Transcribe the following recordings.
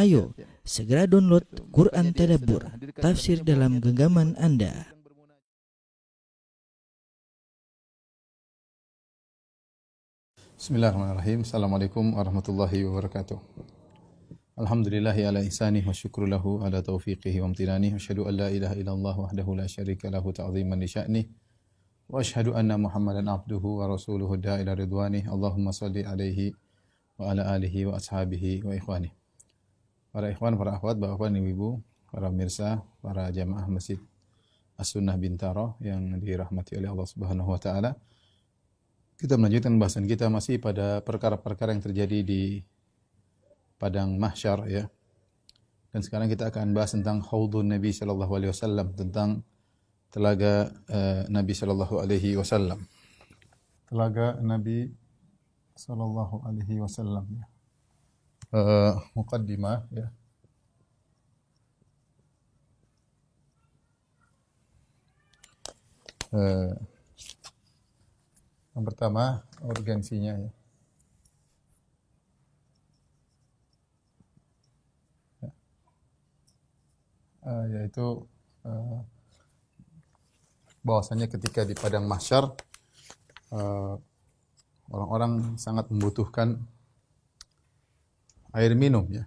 Ayo, segera download Quran Tadabbur, tafsir dalam genggaman Anda. Bismillahirrahmanirrahim. Assalamualaikum warahmatullahi wabarakatuh. Alhamdulillahi ala ihsanih wa syukru lahu ala taufiqihi wa amtinani. Asyhadu an la ilaha illallah wahdahu la syarika lahu ta'ziman li sya'nih. Wa asyhadu anna Muhammadan abduhu wa rasuluhu da'ila ridwanih. Allahumma salli alaihi wa ala alihi wa ashabihi wa ikhwanih. Para ikhwan, para akhwat, bapak-bapak, ibu-ibu, para pemirsa, para jamaah Masjid As-Sunnah Bintaro yang dirahmati oleh Allah Subhanahu wa taala. Kita melanjutkan bahasan kita masih pada perkara-perkara yang terjadi di padang mahsyar ya. Dan sekarang kita akan bahas tentang haudun Nabi sallallahu alaihi wasallam, tentang telaga Nabi sallallahu alaihi wasallam. Telaga Nabi sallallahu alaihi wasallam ya. Muqaddimah ya. Yang pertama urgensinya ya. Yaitu bahwasanya ketika di padang mahsyar orang-orang sangat membutuhkan air minum ya.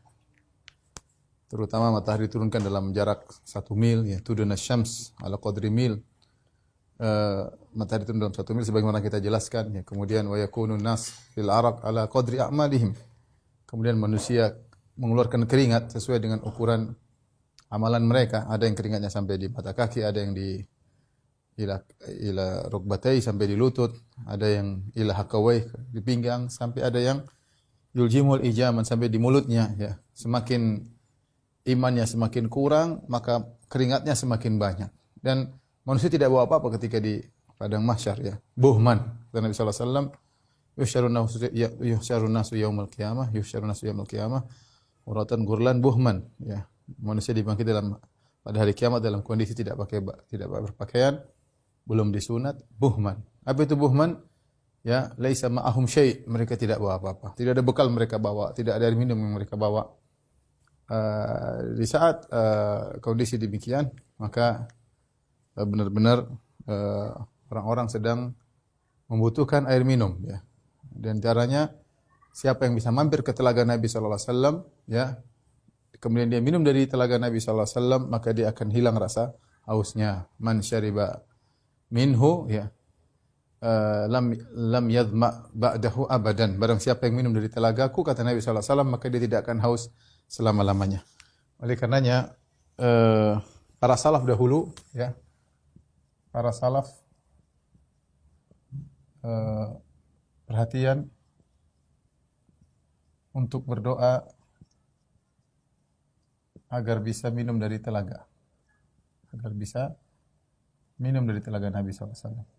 Terutama matahari turunkan dalam jarak 1 mil ya, tudun asy-syams ala qadri mil. Matahari turun dalam 1 mil sebagaimana kita jelaskan ya. Kemudian wa yakunun nas fil araq ala qadri a'malihim. Kemudian manusia mengeluarkan keringat sesuai dengan ukuran amalan mereka. Ada yang keringatnya sampai di mata kaki, ada yang di ila rukbatai sampai di lutut, ada yang ila hakawai di pinggang, sampai ada yang yuljimul ijaman sampai di mulutnya ya. Semakin imannya semakin kurang, maka keringatnya semakin banyak. Dan manusia tidak bawa apa-apa ketika di padang mahsyar ya. Buhman. Dan Nabi sallallahu alaihi wasallam yuhsyarun nasu yaumil qiyamah uratan gurlan buhman ya. Manusia dibangkit pada hari kiamat dalam kondisi tidak berpakaian, belum disunat, buhman. Apa itu buhman? Ya, laisa ma'ahum syai', mereka tidak bawa apa-apa. Tidak ada bekal mereka bawa, tidak ada air minum yang mereka bawa. Di saat kondisi demikian, maka benar-benar orang-orang sedang membutuhkan air minum ya. Dan caranya siapa yang bisa mampir ke telaga Nabi sallallahu alaihi wasallam ya, kemudian dia minum dari telaga Nabi sallallahu alaihi wasallam, maka dia akan hilang rasa hausnya. Man syariba minhu ya lam yadhma ba'dahu abadan. Barang siapa yang minum dari telagaku, kata Nabi sallallahu alaihi wasallam, maka dia tidak akan haus selama-lamanya. Oleh karenanya para salaf dahulu ya, para salaf perhatian untuk berdoa agar bisa minum dari telaga. Agar bisa minum dari telaga Nabi sallallahu alaihi wasallam.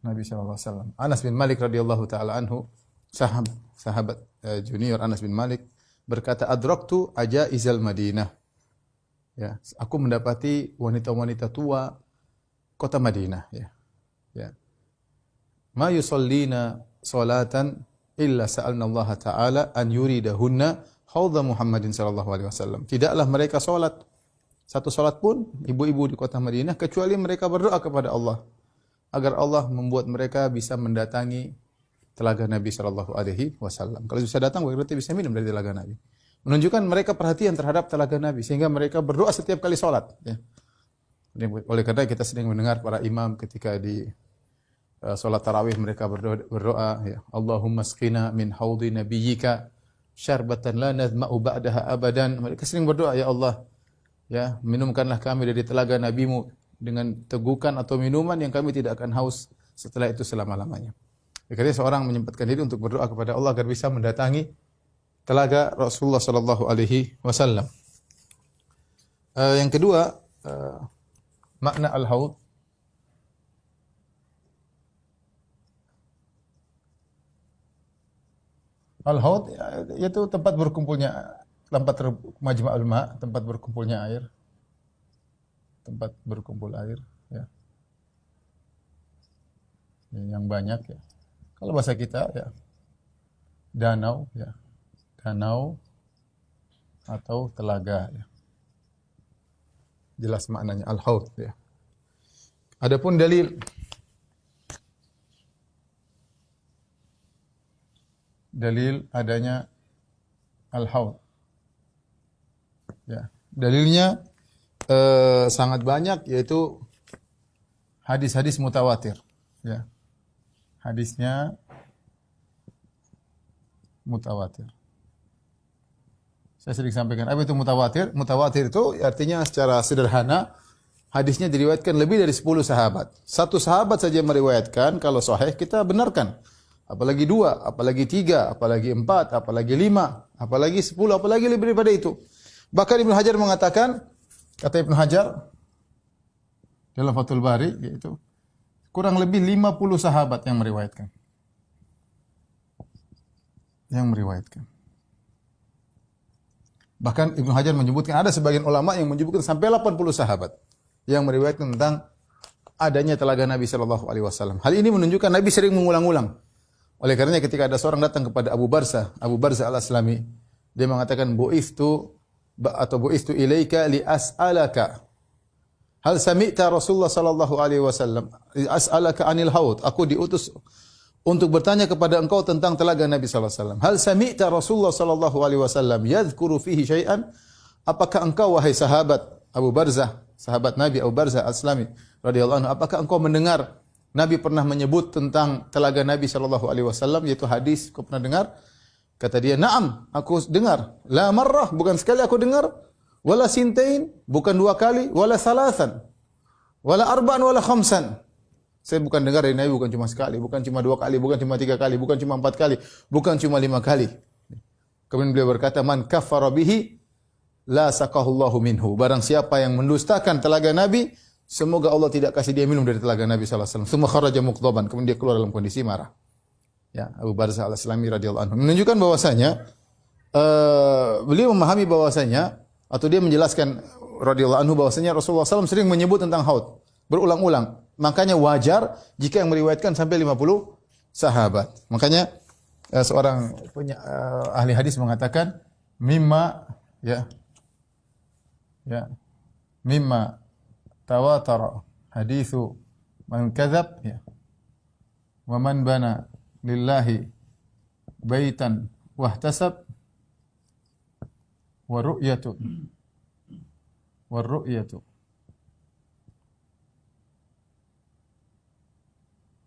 Nabi sallallahu alaihi wasallam. Anas bin Malik radhiyallahu taala anhu, sahabat junior Anas bin Malik berkata, adraktu ajaizal Madinah. Ya, aku mendapati wanita-wanita tua kota Madinah ya. Ya. Ma yusallina salatan illa sa'alna Allah taala an yuridahunna haudha Muhammadin sallallahu alaihi wasallam. Tidaklah mereka salat satu salat pun ibu-ibu di kota Madinah kecuali mereka berdoa kepada Allah agar Allah membuat mereka bisa mendatangi telaga Nabi sallallahu alaihi wasallam. Kalau bisa datang berarti bisa minum dari telaga Nabi. Menunjukkan mereka perhatian terhadap telaga Nabi sehingga mereka berdoa setiap kali salat ya. Oleh karena kita sering mendengar para imam ketika di salat tarawih mereka berdoa ya, Allahumma asqina min haudhi nabiyyika syarbatan la nadma'u ba'daha abadan. Mereka sering berdoa, ya Allah ya, minumkanlah kami dari telaga Nabimu dengan tegukan atau minuman yang kami tidak akan haus setelah itu selama-lamanya. Jadi seorang menyempatkan diri untuk berdoa kepada Allah agar bisa mendatangi telaga Rasulullah sallallahu alaihi wasallam. Yang kedua, makna al-haud. Al-haud yaitu tempat berkumpulnya, tempat majma'ul ma', tempat berkumpulnya air. Tempat berkumpul air ya. Yang banyak ya. Kalau bahasa kita ya, danau, ya. Danau atau telaga, ya. Jelas maknanya al-haud, ya. Adapun dalil adanya al-haud, ya. Dalilnya sangat banyak, yaitu hadis-hadis mutawatir, ya. Hadisnya mutawatir. Saya sering sampaikan, apa itu mutawatir? Mutawatir itu artinya secara sederhana, hadisnya diriwayatkan lebih dari 10 sahabat. Satu sahabat saja meriwayatkan, kalau sahih kita benarkan. Apalagi 2, apalagi 3, apalagi 4, apalagi 5, apalagi 10, apalagi lebih daripada itu. Bahkan Ibnu Hajar mengatakan, kata Ibnu Hajar dalam Fathul Bari, yaitu kurang lebih 50 sahabat yang meriwayatkan. Bahkan Ibnu Hajar menyebutkan, ada sebagian ulama yang menyebutkan sampai 80 sahabat yang meriwayatkan tentang adanya telaga Nabi sallallahu alaihi wasallam. Hal ini menunjukkan Nabi sering mengulang-ulang. Oleh karenanya ketika ada seorang datang kepada Abu Barza Al-Aslami, dia mengatakan bu'istu ilaika li as'alaka. Hal sami'ta Rasulullah sallallahu alaihi wasallam as'alaka anil haud. Aku diutus untuk bertanya kepada engkau tentang telaga Nabi sallallahu alaihi wasallam. Hal sami'ta Rasulullah sallallahu alaihi wasallam yadhkuru fihi syai'an? Apakah engkau wahai sahabat Abu Barzah, sahabat Nabi Abu Barzah Al-Aslami radhiyallahu anhu, apakah engkau mendengar Nabi pernah menyebut tentang telaga Nabi sallallahu alaihi wasallam, yaitu hadis, kau pernah dengar? Kata dia, "Na'am, aku dengar. La marrah, bukan sekali aku dengar. Wala sintain, bukan 2 kali, wala salasan. Wala arba'an wala khamsan." Saya bukan dengar dari Nabi bukan cuma sekali, bukan cuma 2 kali, bukan cuma 3 kali, bukan cuma 4 kali, bukan cuma 5 kali. Kemudian beliau berkata, "Man kafara bihi la sakahullahu minhu." Barang siapa yang mendustakan telaga Nabi, semoga Allah tidak kasih dia minum dari telaga Nabi sallallahu alaihi wasallam. Summa kharaja muqdaban, kemudian dia keluar dalam kondisi marah. Ya, Abu Barzah Al-Aslami radhiyallahu anhu menunjukkan bahwasanya beliau memahami bahwasanya, atau dia menjelaskan radhiyallahu anhu bahwasanya Rasulullah SAW sering menyebut tentang haud berulang-ulang. Makanya wajar jika yang meriwayatkan sampai 50 sahabat. Makanya seorang ahli hadis mengatakan mimma tawatara hadithu man kadzab, ya, wa man bana lillahi baitan wahtasab wa ru'yatu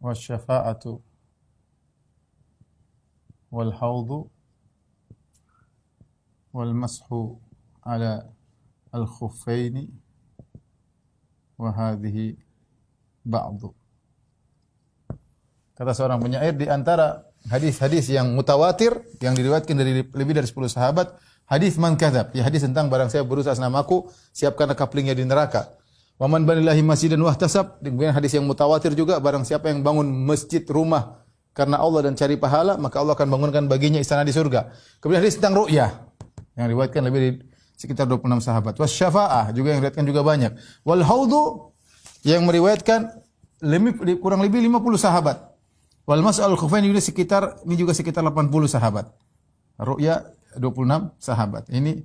wasyafa'atu wal haudu wal mashu ala al khuffaini wa hadhihi ba'du. Kata seorang penyair, di antara hadis-hadis yang mutawatir yang diriwayatkan dari lebih dari 10 sahabat, hadis man kadzab, ya, hadis tentang barang siapa berusaha atas namaku, siapkanlah kaplingnya di neraka. Wa man banillahi masjidan wahtasab, kemudian hadis yang mutawatir juga, barang siapa yang bangun masjid, rumah karena Allah dan cari pahala, maka Allah akan bangunkan baginya istana di surga. Kemudian hadis tentang ru'yah yang diriwayatkan lebih dari sekitar 26 sahabat. Wasyafa'ah juga yang diriwayatkan juga banyak. Wal haudu yang meriwayatkan kurang lebih 50 sahabat. Wal mas'al khufain ini juga sekitar 80 sahabat. Ru'ya 26 sahabat. Ini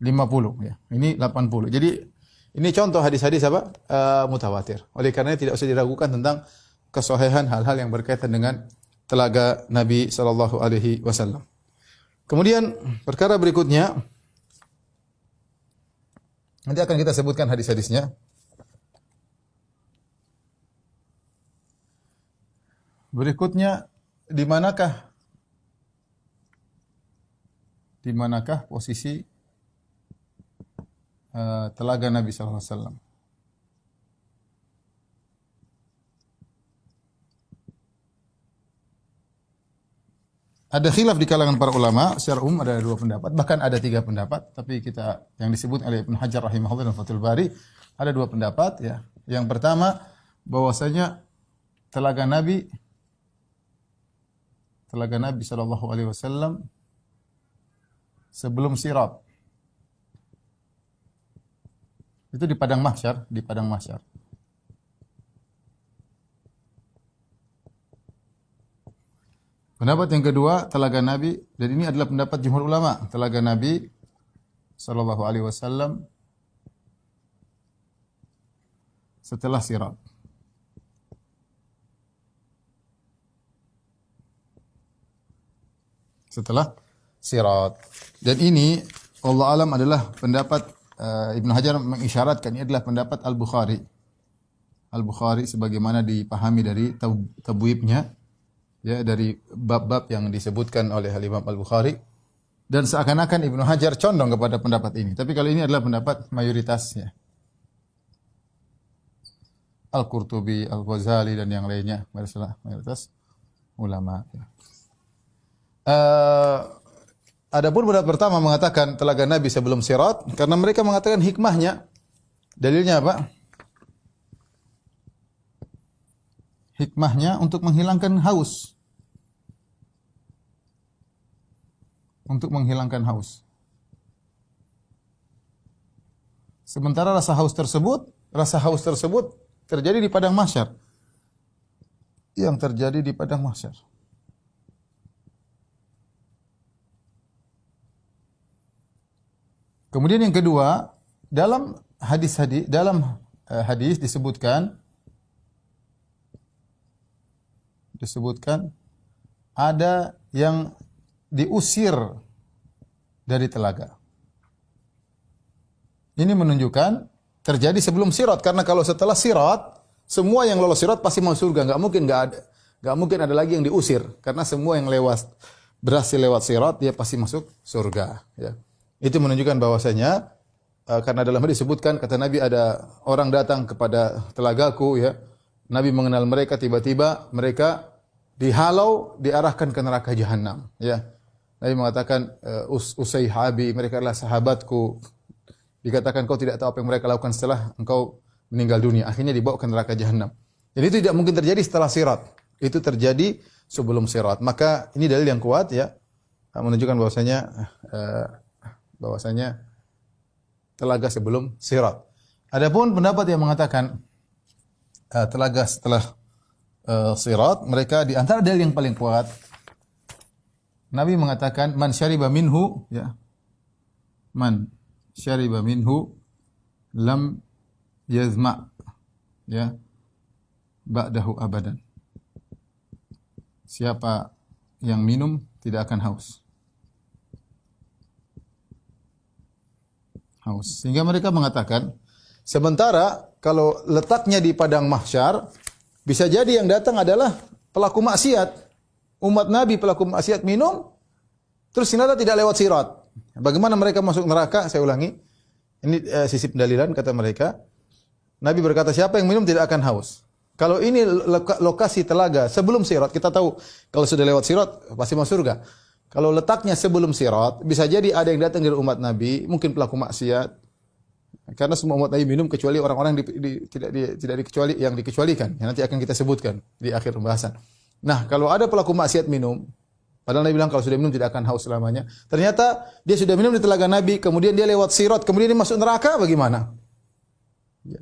50, ya. Ini 80. Jadi ini contoh hadis-hadis apa? Mutawatir. Oleh karenanya tidak usah diragukan tentang kesahihan hal-hal yang berkaitan dengan telaga Nabi sallallahu alaihi wasallam. Kemudian perkara berikutnya nanti akan kita sebutkan hadis-hadisnya. Berikutnya, di manakah posisi telaga Nabi sallallahu alaihi wasallam? Ada khilaf di kalangan para ulama, secara umum ada 2 pendapat, bahkan ada 3 pendapat, tapi yang disebut oleh Ibnu Hajar rahimahullah dalam Fathul Bari ada 2 pendapat, ya. Yang pertama, bahwasanya telaga Nabi sallallahu alaihi wasallam sebelum Sirat. Itu di padang mahsyar. Pendapat yang kedua, telaga Nabi, dan ini adalah pendapat jumhur ulama, telaga Nabi sallallahu alaihi wasallam setelah sirat. Setelah sirat. Dan ini Allah alam adalah pendapat Ibnu Hajar mengisyaratkan ini adalah pendapat Al-Bukhari. Al-Bukhari sebagaimana dipahami dari tabwibnya, ya, dari bab-bab yang disebutkan oleh Imam Al-Bukhari, dan seakan-akan Ibnu Hajar condong kepada pendapat ini. Tapi kalau ini adalah pendapat mayoritasnya. Al-Qurtubi, Al-Ghazali dan yang lainnya, mayoritas ulama. Adapun pendapat pertama mengatakan telaga Nabi sebelum sirat, karena mereka mengatakan hikmahnya, dalilnya apa? Hikmahnya untuk menghilangkan haus. Untuk menghilangkan haus. Sementara rasa haus tersebut terjadi di padang mahsyar. Yang terjadi di padang mahsyar. Kemudian yang kedua, dalam hadis disebutkan ada yang diusir dari telaga. Ini menunjukkan terjadi sebelum sirat, karena kalau setelah sirat, semua yang lolos sirat pasti masuk surga, enggak mungkin ada lagi yang diusir, karena semua yang berhasil lewat sirat dia pasti masuk surga, ya. Itu menunjukkan bahwasanya karena dalam hadis disebutkan, kata Nabi, ada orang datang kepada telagaku, ya. Nabi mengenal mereka, tiba-tiba mereka dihalau, diarahkan ke neraka jahanam, ya. Nabi mengatakan, usayhabi, mereka adalah sahabatku. Dikatakan kau tidak tahu apa yang mereka lakukan setelah engkau meninggal dunia. Akhirnya dibawa ke neraka jahanam. Jadi itu tidak mungkin terjadi setelah sirat. Itu terjadi sebelum sirat. Maka ini dalil yang kuat, ya, menunjukkan bahwasanya telaga sebelum sirat. Adapun pendapat yang mengatakan telaga setelah sirat, mereka di antara dalil yang paling kuat, Nabi mengatakan man syariba minhu, ya, man syariba minhu lam yazma, ya, ba'dahu abadan. Siapa yang minum tidak akan haus. Sehingga mereka mengatakan, sementara kalau letaknya di padang mahsyar, bisa jadi yang datang adalah pelaku maksiat. Umat Nabi pelaku maksiat minum, terus ternyata tidak lewat sirat. Bagaimana mereka masuk neraka? Saya ulangi. Ini sisi pendalilan, kata mereka. Nabi berkata, siapa yang minum tidak akan haus. Kalau ini lokasi telaga sebelum sirat, kita tahu kalau sudah lewat sirat pasti masuk surga. Kalau letaknya sebelum sirat, bisa jadi ada yang datang dari umat Nabi, mungkin pelaku maksiat. Karena semua umat Nabi minum kecuali orang-orang tidak dikecualikan. Yang nanti akan kita sebutkan di akhir pembahasan. Nah, kalau ada pelaku maksiat minum, padahal Nabi bilang kalau sudah minum tidak akan haus selamanya. Ternyata dia sudah minum di telaga Nabi, kemudian dia lewat sirat, kemudian dia masuk neraka, bagaimana? Ya.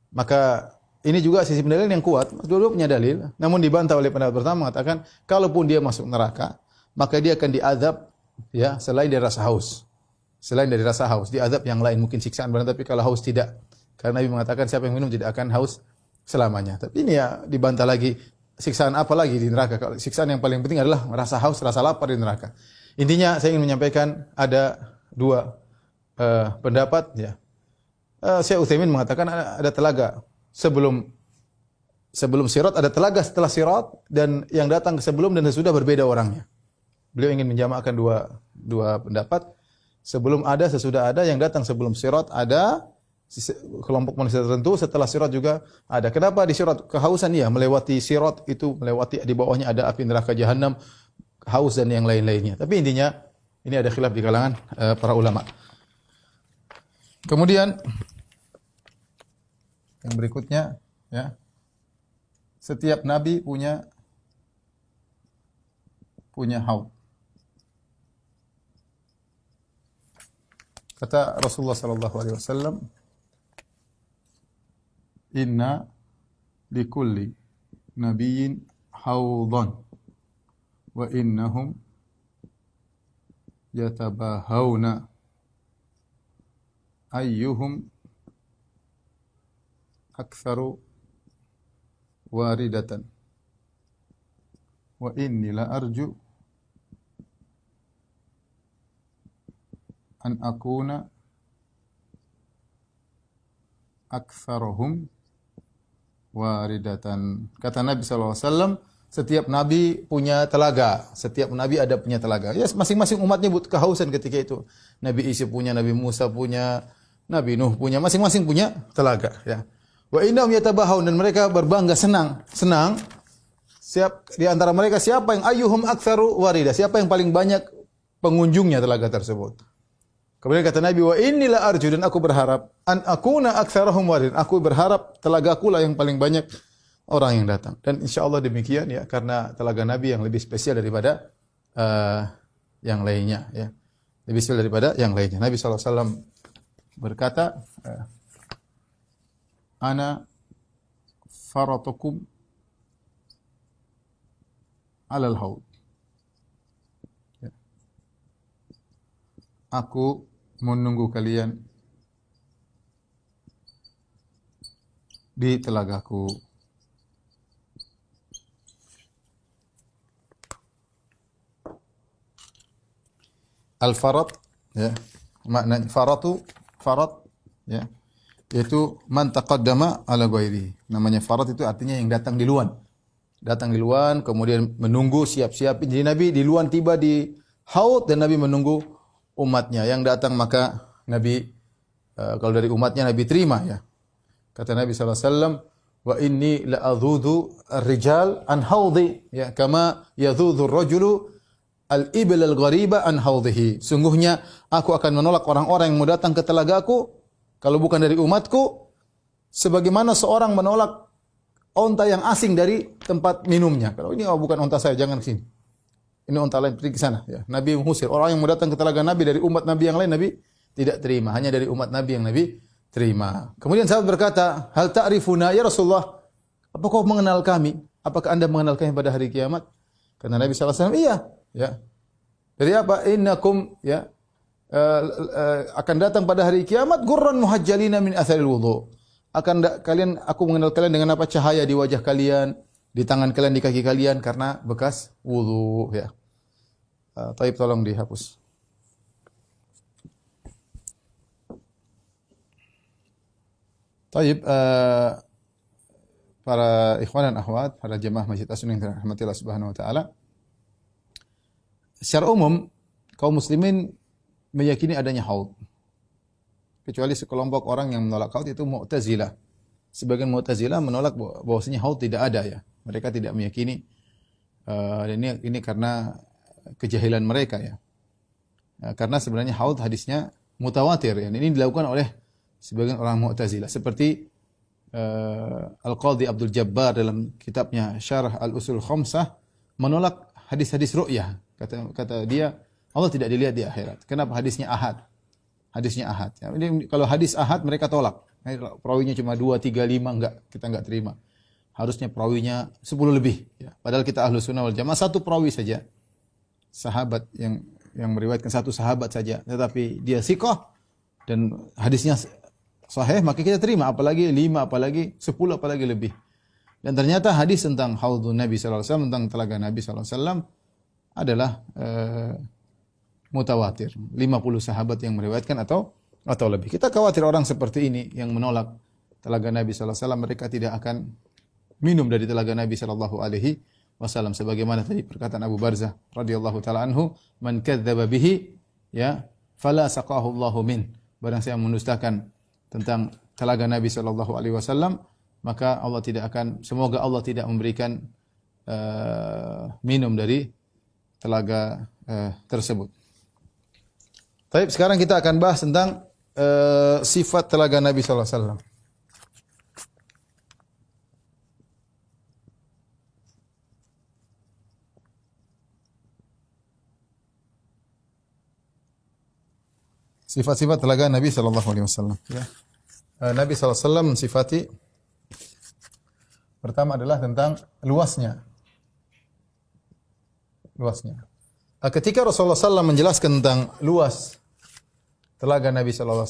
Maka ini juga sisi pendalilan yang kuat. Dua-dua punya dalil, namun dibantah oleh pendapat pertama mengatakan, kalaupun dia masuk neraka, maka dia akan diazab, ya, selain dari rasa haus. Selain dari rasa haus, diazab yang lain, mungkin siksaan berat, tapi kalau haus tidak. Karena Nabi mengatakan siapa yang minum tidak akan haus selamanya. Tapi ini ya dibantah lagi, siksaan apa lagi di neraka? Kalau siksaan yang paling penting adalah rasa haus, rasa lapar di neraka. Intinya saya ingin menyampaikan ada dua pendapat, ya. Syekh Utsaimin mengatakan ada telaga sebelum sirat, ada telaga setelah sirat, dan yang datang sebelum dan sesudah berbeda orangnya. Beliau ingin menjamakan dua pendapat. Sebelum ada, sesudah ada, yang datang sebelum sirat ada, kelompok manusia tertentu, setelah sirat juga ada. Kenapa di sirat? Kehausan, ya, melewati sirat itu, melewati di bawahnya ada api neraka jahanam, haus dan yang lain-lainnya. Tapi intinya ini ada khilaf di kalangan para ulama. Kemudian yang berikutnya, ya, setiap nabi punya haud. Kata Rasulullah sallallahu alaihi wasallam, "Inna likulli nabiyyin haudhan wa innahum yatabahawna ayyuhum aktsaru waridatan wa inni la arju an akuna aktsarahum waridatan. Kata Nabi SAW, setiap nabi punya telaga. Setiap nabi ada punya telaga. Ya, masing-masing umatnya butuh kehausan ketika itu. Nabi Isa punya, Nabi Musa punya, Nabi Nuh punya, masing-masing punya telaga. Ya. Wa innahum yatabahun, dan mereka berbangga, senang. Di antara mereka siapa yang ayyuhum aktsaru warida, siapa yang paling banyak pengunjungnya telaga tersebut. Kemudian kata Nabi, wa innila arju, dan aku berharap an akuna aktsarahum warid, aku berharap telagaku lah yang paling banyak orang yang datang. Dan insyaallah demikian ya, karena telaga Nabi yang lebih spesial daripada yang lainnya ya. Lebih spesial daripada yang lainnya. Nabi SAW berkata, ana faratukum alal haud. Ya. Aku menunggu kalian di telagaku. Al-farat ya, makna farat ya, yaitu man taqaddama ala ghairi. Namanya farat itu artinya yang datang duluan. Datang duluan kemudian menunggu siap-siap. Jadi Nabi duluan tiba di haud dan Nabi menunggu umatnya yang datang, maka Nabi kalau dari umatnya Nabi terima ya. Kata Nabi SAW, wa inni la adhudu ar-rijal an haudhi ya kama yadhudhu ar-rajulu al-ibil al-ghariba an haudhihi. Sungguhnya aku akan menolak orang-orang yang mau datang ke telagaku kalau bukan dari umatku, sebagaimana seorang menolak onta yang asing dari tempat minumnya. Kalau ini bukan onta saya, jangan ke sini. Ini onta lain, pergi ke sana. Ya. Nabi mengusir orang yang mau datang ke telaga Nabi dari umat Nabi yang lain, Nabi tidak terima. Hanya dari umat Nabi yang Nabi terima. Kemudian sahabat berkata, hal ta'rifuna ya Rasulullah? Apakah kau mengenal kami? Apakah anda mengenal kami pada hari kiamat? Kata Nabi SAW, iya. Ya. Dari apa? Innakum ya akan datang pada hari kiamat gurran muhajjalina min atharil wudu. Aku mengenal kalian dengan apa? Cahaya di wajah kalian, di tangan kalian, di kaki kalian karena bekas wudu ya. Taib tolong dihapus. Taib para ikhwan dan akhwat, para jemaah Masjid As-Sunnah yang dirahmati Allah Subhanahu wa taala. Secara umum kaum muslimin meyakini adanya haud. Kecuali sekelompok orang yang menolak haud, itu Mu'tazilah. Sebagian Mu'tazilah menolak bahwasanya haud tidak ada ya. Mereka tidak meyakini. Ini karena kejahilan mereka ya. Karena sebenarnya haud hadisnya mutawatir ya. Ini dilakukan oleh sebagian orang Mu'tazilah. Seperti Al-Qadhi Abdul Jabbar dalam kitabnya Syarah Al-Usul Khamsah menolak hadis-hadis ru'yah. Kata dia, Allah tidak dilihat di akhirat. Kenapa? Hadisnya ahad. Hadisnya ahad. Ya, ini kalau hadis ahad mereka tolak. Perawinya cuma 2, 3, 5 kita enggak terima. Harusnya perawinya 10 lebih. Ya. Padahal kita ahlu sunnah wal jamaah satu perawi saja. Sahabat yang meriwayatkan satu sahabat saja. Tetapi dia siqah dan hadisnya sahih, maka kita terima. Apalagi 5, apalagi 10, apalagi lebih. Dan ternyata hadis tentang haudun Nabi SAW, tentang telaga Nabi SAW adalah mutawatir. 50 sahabat yang meriwayatkan atau lebih. Kita khawatir orang seperti ini yang menolak telaga Nabi SAW, mereka tidak akan minum dari telaga Nabi SAW. Sebagaimana tadi perkataan Abu Barzah radhiyallahu taala anhu, man kadzdzaba bihi ya fala saqahu Allahu min. Barang siapa mendustakan tentang telaga Nabi SAW, maka semoga Allah tidak memberikan minum dari telaga tersebut. Baik, sekarang kita akan bahas tentang sifat telaga Nabi sallallahu alaihi wasallam. Sifat-sifat telaga Nabi sallallahu alaihi wasallam, ya. Nabi sallallahu alaihi wasallam mensifati, pertama adalah tentang luasnya. luasnya. Nah, ketika Rasulullah SAW menjelaskan tentang luas telaga Nabi SAW,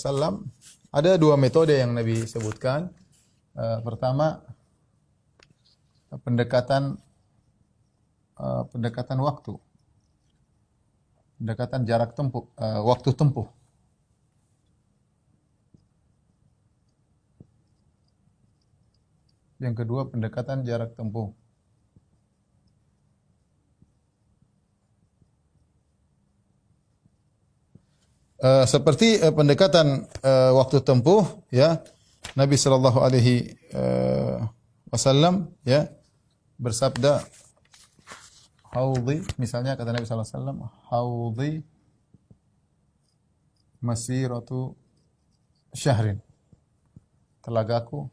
ada dua metode yang Nabi sebutkan. Pertama, pendekatan waktu, pendekatan jarak tempuh, waktu tempuh. Yang kedua, pendekatan jarak tempuh. Seperti pendekatan waktu tempuh, ya, Nabi sallallahu alaihi wasallam ya bersabda, haudhi, misalnya kata Nabi sallallahu alaihi wasallam, haudhi masiratu syahrin, telagaku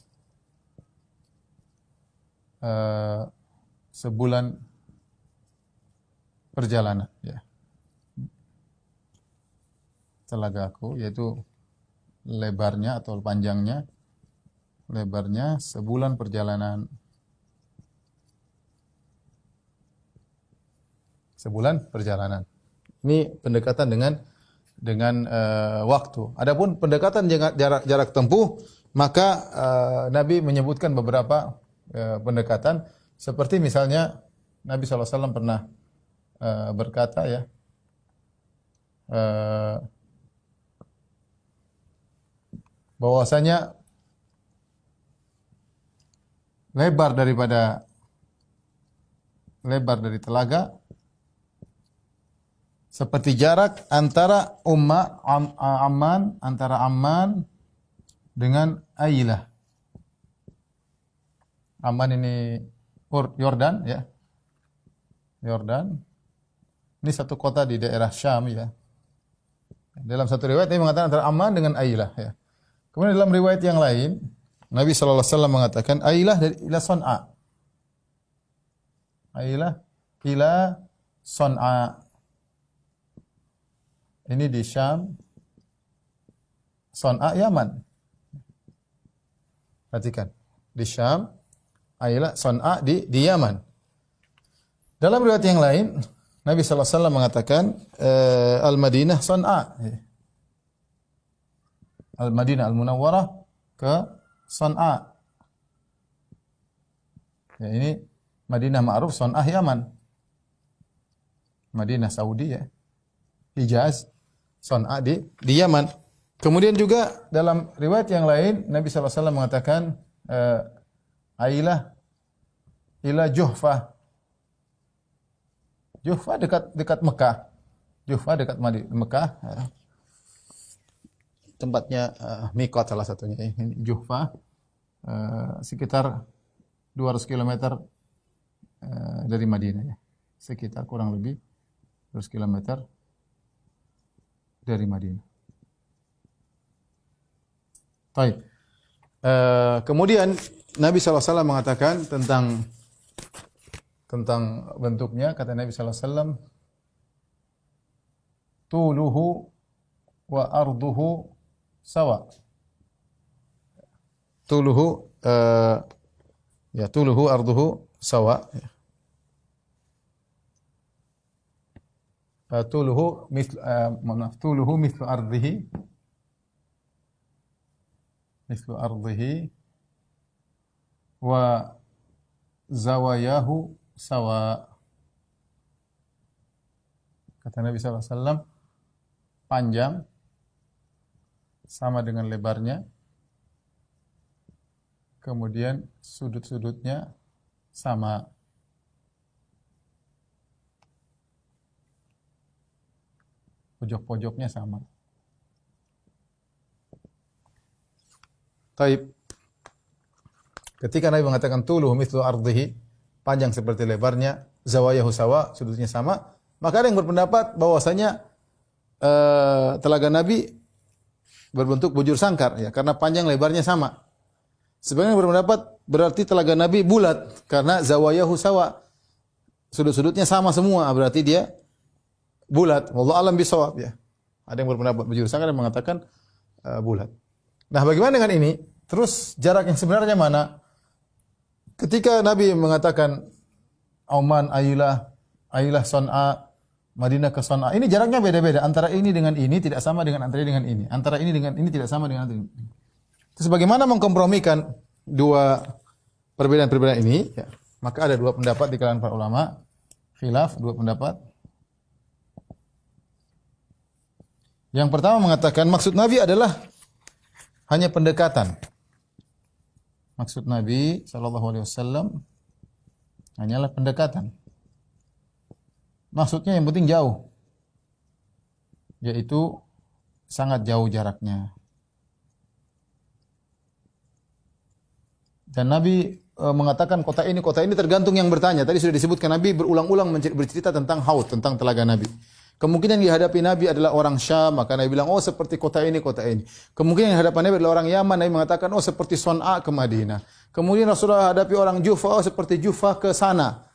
sebulan perjalanan, ya. Telagaku yaitu lebarnya atau panjangnya, lebarnya sebulan perjalanan. Sebulan perjalanan. Ini pendekatan dengan waktu. Adapun pendekatan jarak tempuh, maka Nabi menyebutkan beberapa pendekatan, seperti misalnya Nabi SAW pernah berkata, ya, bahwasanya lebar dari telaga seperti jarak antara Amman dengan Ailah. Amman ini Yordan, ya. Yordan. Ini satu kota di daerah Syam, ya. Dalam satu riwayat ini mengatakan antara Amman dengan Ailah, ya. Kemudian dalam riwayat yang lain, Nabi sallallahu alaihi wasallam mengatakan Ailah dari ila Son'a. Ailah ila Son'a. Ini di Syam. Son'a Yaman. Perhatikan. Di Syam, Ailah, Son'a di Yaman. Dalam riwayat yang lain, Nabi sallallahu alaihi wasallam mengatakan Al-Madinah Son'a. Al-Madinah Al-Munawwarah ke Son'a. Ya, ini Madinah ma'ruf, Son'a Yaman. Madinah Saudi, ya. Hijaz, Son'a di Yaman. Kemudian juga dalam riwayat yang lain Nabi sallallahu alaihi wasallam mengatakan Ailah ila Juhfah. Juhfah dekat Mekah. Juhfah dekat Mekah. Tempatnya miqat salah satunya. Ini Juhfah, sekitar 200 km dari Madinah, ya. Sekitar kurang lebih 200 km dari Madinah. Baik. Kemudian Nabi SAW mengatakan tentang bentuknya, kata Nabi SAW, tuluhu wa arduhu sawa. Tuluhu tuluhu arduhu sawa. Tuluhu mithlu ardihi wa zawayahu sawa. Kata Nabi SAW, panjang sama dengan lebarnya, kemudian sudut-sudutnya sama. Pojok-pojoknya sama. Taib. Ketika Nabi mengatakan tuluhu mithlu ardihi, panjang seperti lebarnya, zawayahu sawa, sudutnya sama, maka ada yang berpendapat bahwasanya telaga Nabi berbentuk bujur sangkar, ya, karena panjang lebarnya sama. Sebagian berpendapat berarti telaga Nabi bulat karena zawayahu sawa, sudut-sudutnya sama semua, berarti dia bulat. Wallahu alam bisawab, ya. Ada yang berpendapat bujur sangkar, yang mengatakan bulat. Nah, bagaimana dengan ini? Terus jarak yang sebenarnya mana? Ketika Nabi mengatakan Auman Ailah, Ailah Son'a, Madinah ke Son'a. Ini jaraknya beda-beda. Antara ini dengan ini tidak sama dengan antara ini dengan ini. Antara ini dengan ini tidak sama dengan ini. Terus bagaimana mengkompromikan dua perbedaan-perbedaan ini? Ya. Maka ada dua pendapat di kalangan para ulama. Khilaf, dua pendapat. Yang pertama mengatakan maksud Nabi adalah hanya pendekatan. Maksud Nabi SAW hanyalah pendekatan. Maksudnya yang penting jauh. Yaitu sangat jauh jaraknya. Dan Nabi mengatakan kota ini tergantung yang bertanya. Tadi sudah disebutkan Nabi berulang-ulang bercerita tentang Haud, tentang telaga Nabi. Kemungkinan yang dihadapi Nabi adalah orang Syam, maka Nabi bilang, oh seperti kota ini, kota ini. Kemungkinan yang dihadapi Nabi adalah orang Yaman, Nabi mengatakan, oh seperti Son'a ke Madinah. Kemudian Rasulullah hadapi orang Jufa, oh seperti Jufa ke sana.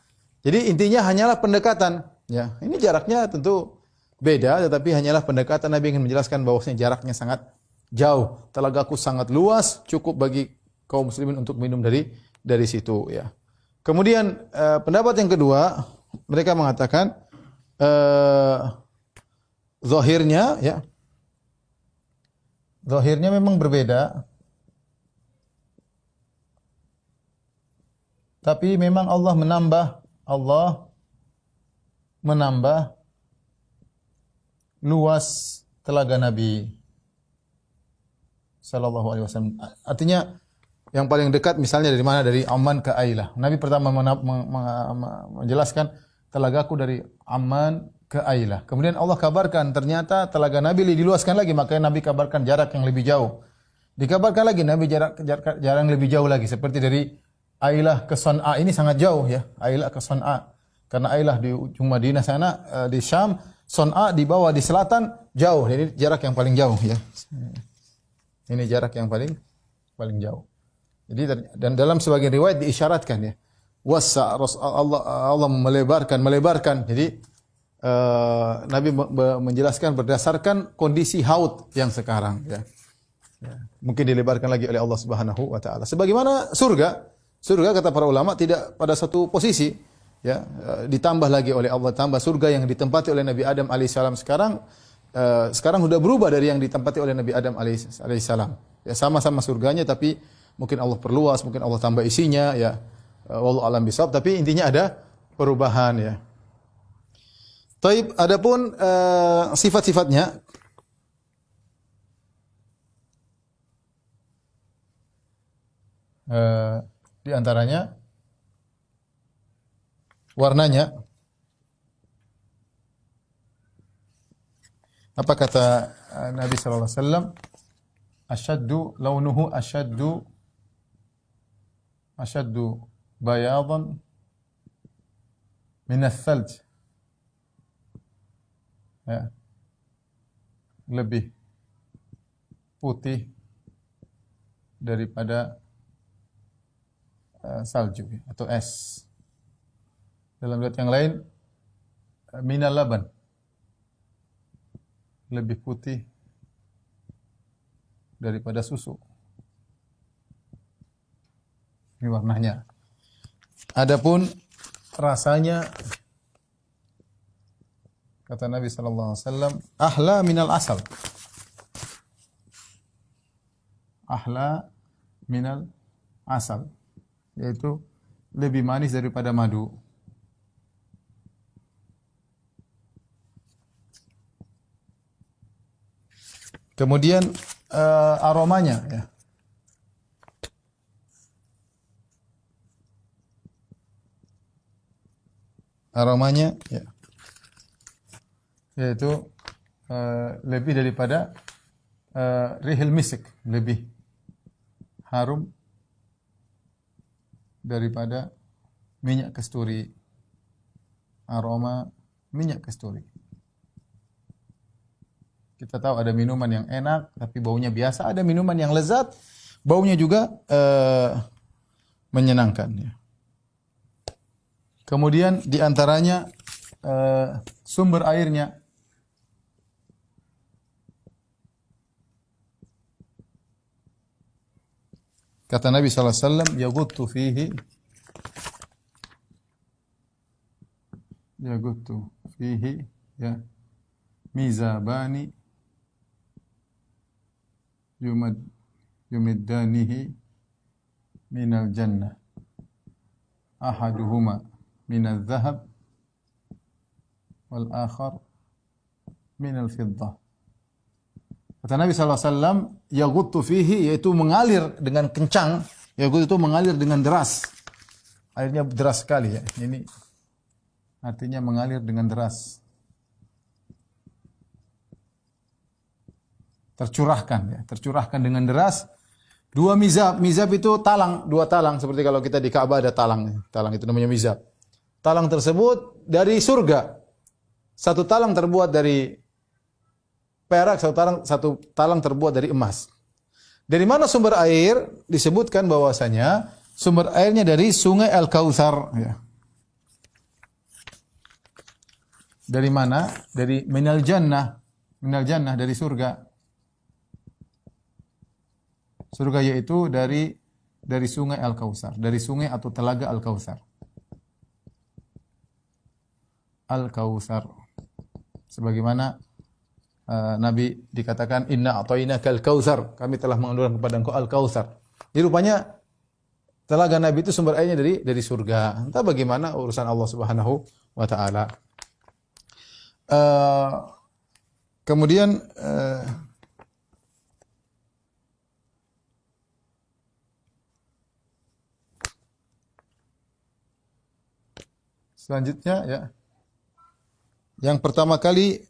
Jadi intinya hanyalah pendekatan. Ya, ini jaraknya tentu beda, tetapi hanyalah pendekatan. Nabi ingin menjelaskan bahwasanya jaraknya sangat jauh. Telagaku sangat luas, cukup bagi kaum muslimin untuk minum dari situ. Ya. Kemudian pendapat yang kedua, mereka mengatakan zahirnya ya. Zahirnya memang berbeda. Tapi memang Allah menambah luas telaga Nabi sallallahu alaihi wasallam. Artinya yang paling dekat misalnya dari mana? Dari Amman ke Ailah. Nabi pertama menjelaskan telagaku dari Amman ke Ailah. Kemudian Allah kabarkan ternyata telaga Nabi diluaskan lagi, makanya Nabi kabarkan jarak yang lebih jauh. Dikabarkan lagi Nabi jarak yang lebih jauh lagi, seperti dari Ailah ke Son'a, ini sangat jauh ya. Ailah ke Son'a. Karena Ailah di ujung Madinah sana di Syam, Son'a di bawah di selatan jauh. Jadi jarak yang paling jauh ya. Ini jarak yang paling jauh. Jadi dan dalam sebagian riwayat diisyaratkan ya. Wasa Allah melebarkan. Jadi Nabi menjelaskan berdasarkan kondisi Haud yang sekarang ya. Mungkin dilebarkan lagi oleh Allah Subhanahu wa taala. Sebagaimana surga kata para ulama tidak pada satu posisi ya, ditambah lagi oleh Allah, tambah surga yang ditempati oleh Nabi Adam alaihissalam sekarang sudah berubah dari yang ditempati oleh Nabi Adam alaihissalam. Ya, sama-sama surganya tapi mungkin Allah perluas, mungkin Allah tambah isinya ya. Wallahu alam bisawab, tapi intinya ada perubahan ya. Taib, adapun sifat-sifatnya di antaranya warnanya. Apa kata Nabi sallallahu alaihi wasallam? Ashaddu launuhu ashaddu bayadan min ats-thalj. Ya. Lebih putih daripada salju atau es. Dalam riwayat yang lain minal laban, lebih putih daripada susu. Ini warnanya. Adapun rasanya kata Nabi sallallahu alaihi wasallam, ahla minal asal. Ahla minal asal, yaitu lebih manis daripada madu. Kemudian aromanya ya. Aromanya ya. Yaitu lebih daripada rihil misik, lebih harum daripada minyak kasturi. Aroma minyak kasturi. Kita tahu ada minuman yang enak tapi baunya biasa, ada minuman yang lezat, baunya juga menyenangkan ya. Kemudian di antaranya sumber airnya. Kata Nabi sallallahu alaihi wasallam, yaghuttu fihi yagutu fihi ya mizabani yumiddanihi minal jannah ahaduhuma minal dhahab wal akhar minal fiddah. Kata Nabi SAW, yaghuttu fihi, yaitu mengalir dengan kencang. Yaghuttu itu mengalir dengan deras. Airnya deras sekali ya. Ini artinya mengalir dengan deras. Tercurahkan ya, tercurahkan dengan deras. Dua mizab, mizab itu talang, dua talang seperti kalau kita di Ka'bah ada talang. Talang itu namanya mizab. Talang tersebut dari surga. Satu talang terbuat dari perak, satu talang terbuat dari emas. Dari mana sumber air? Disebutkan bahwasanya sumber airnya dari sungai Al-Kautsar. Ya. Dari mana? Dari minal jannah dari surga. Surga yaitu dari sungai Al-Kautsar, dari sungai atau telaga Al-Kautsar. Al-Kautsar. Sebagaimana Nabi dikatakan inna a'tainakal kautsar, kami telah mengandungkan kepada engkau al-kautsar. Jadi rupanya telaga Nabi itu sumber airnya dari surga. Entah bagaimana urusan Allah Subhanahu wa taala. Kemudian selanjutnya ya. Yang pertama kali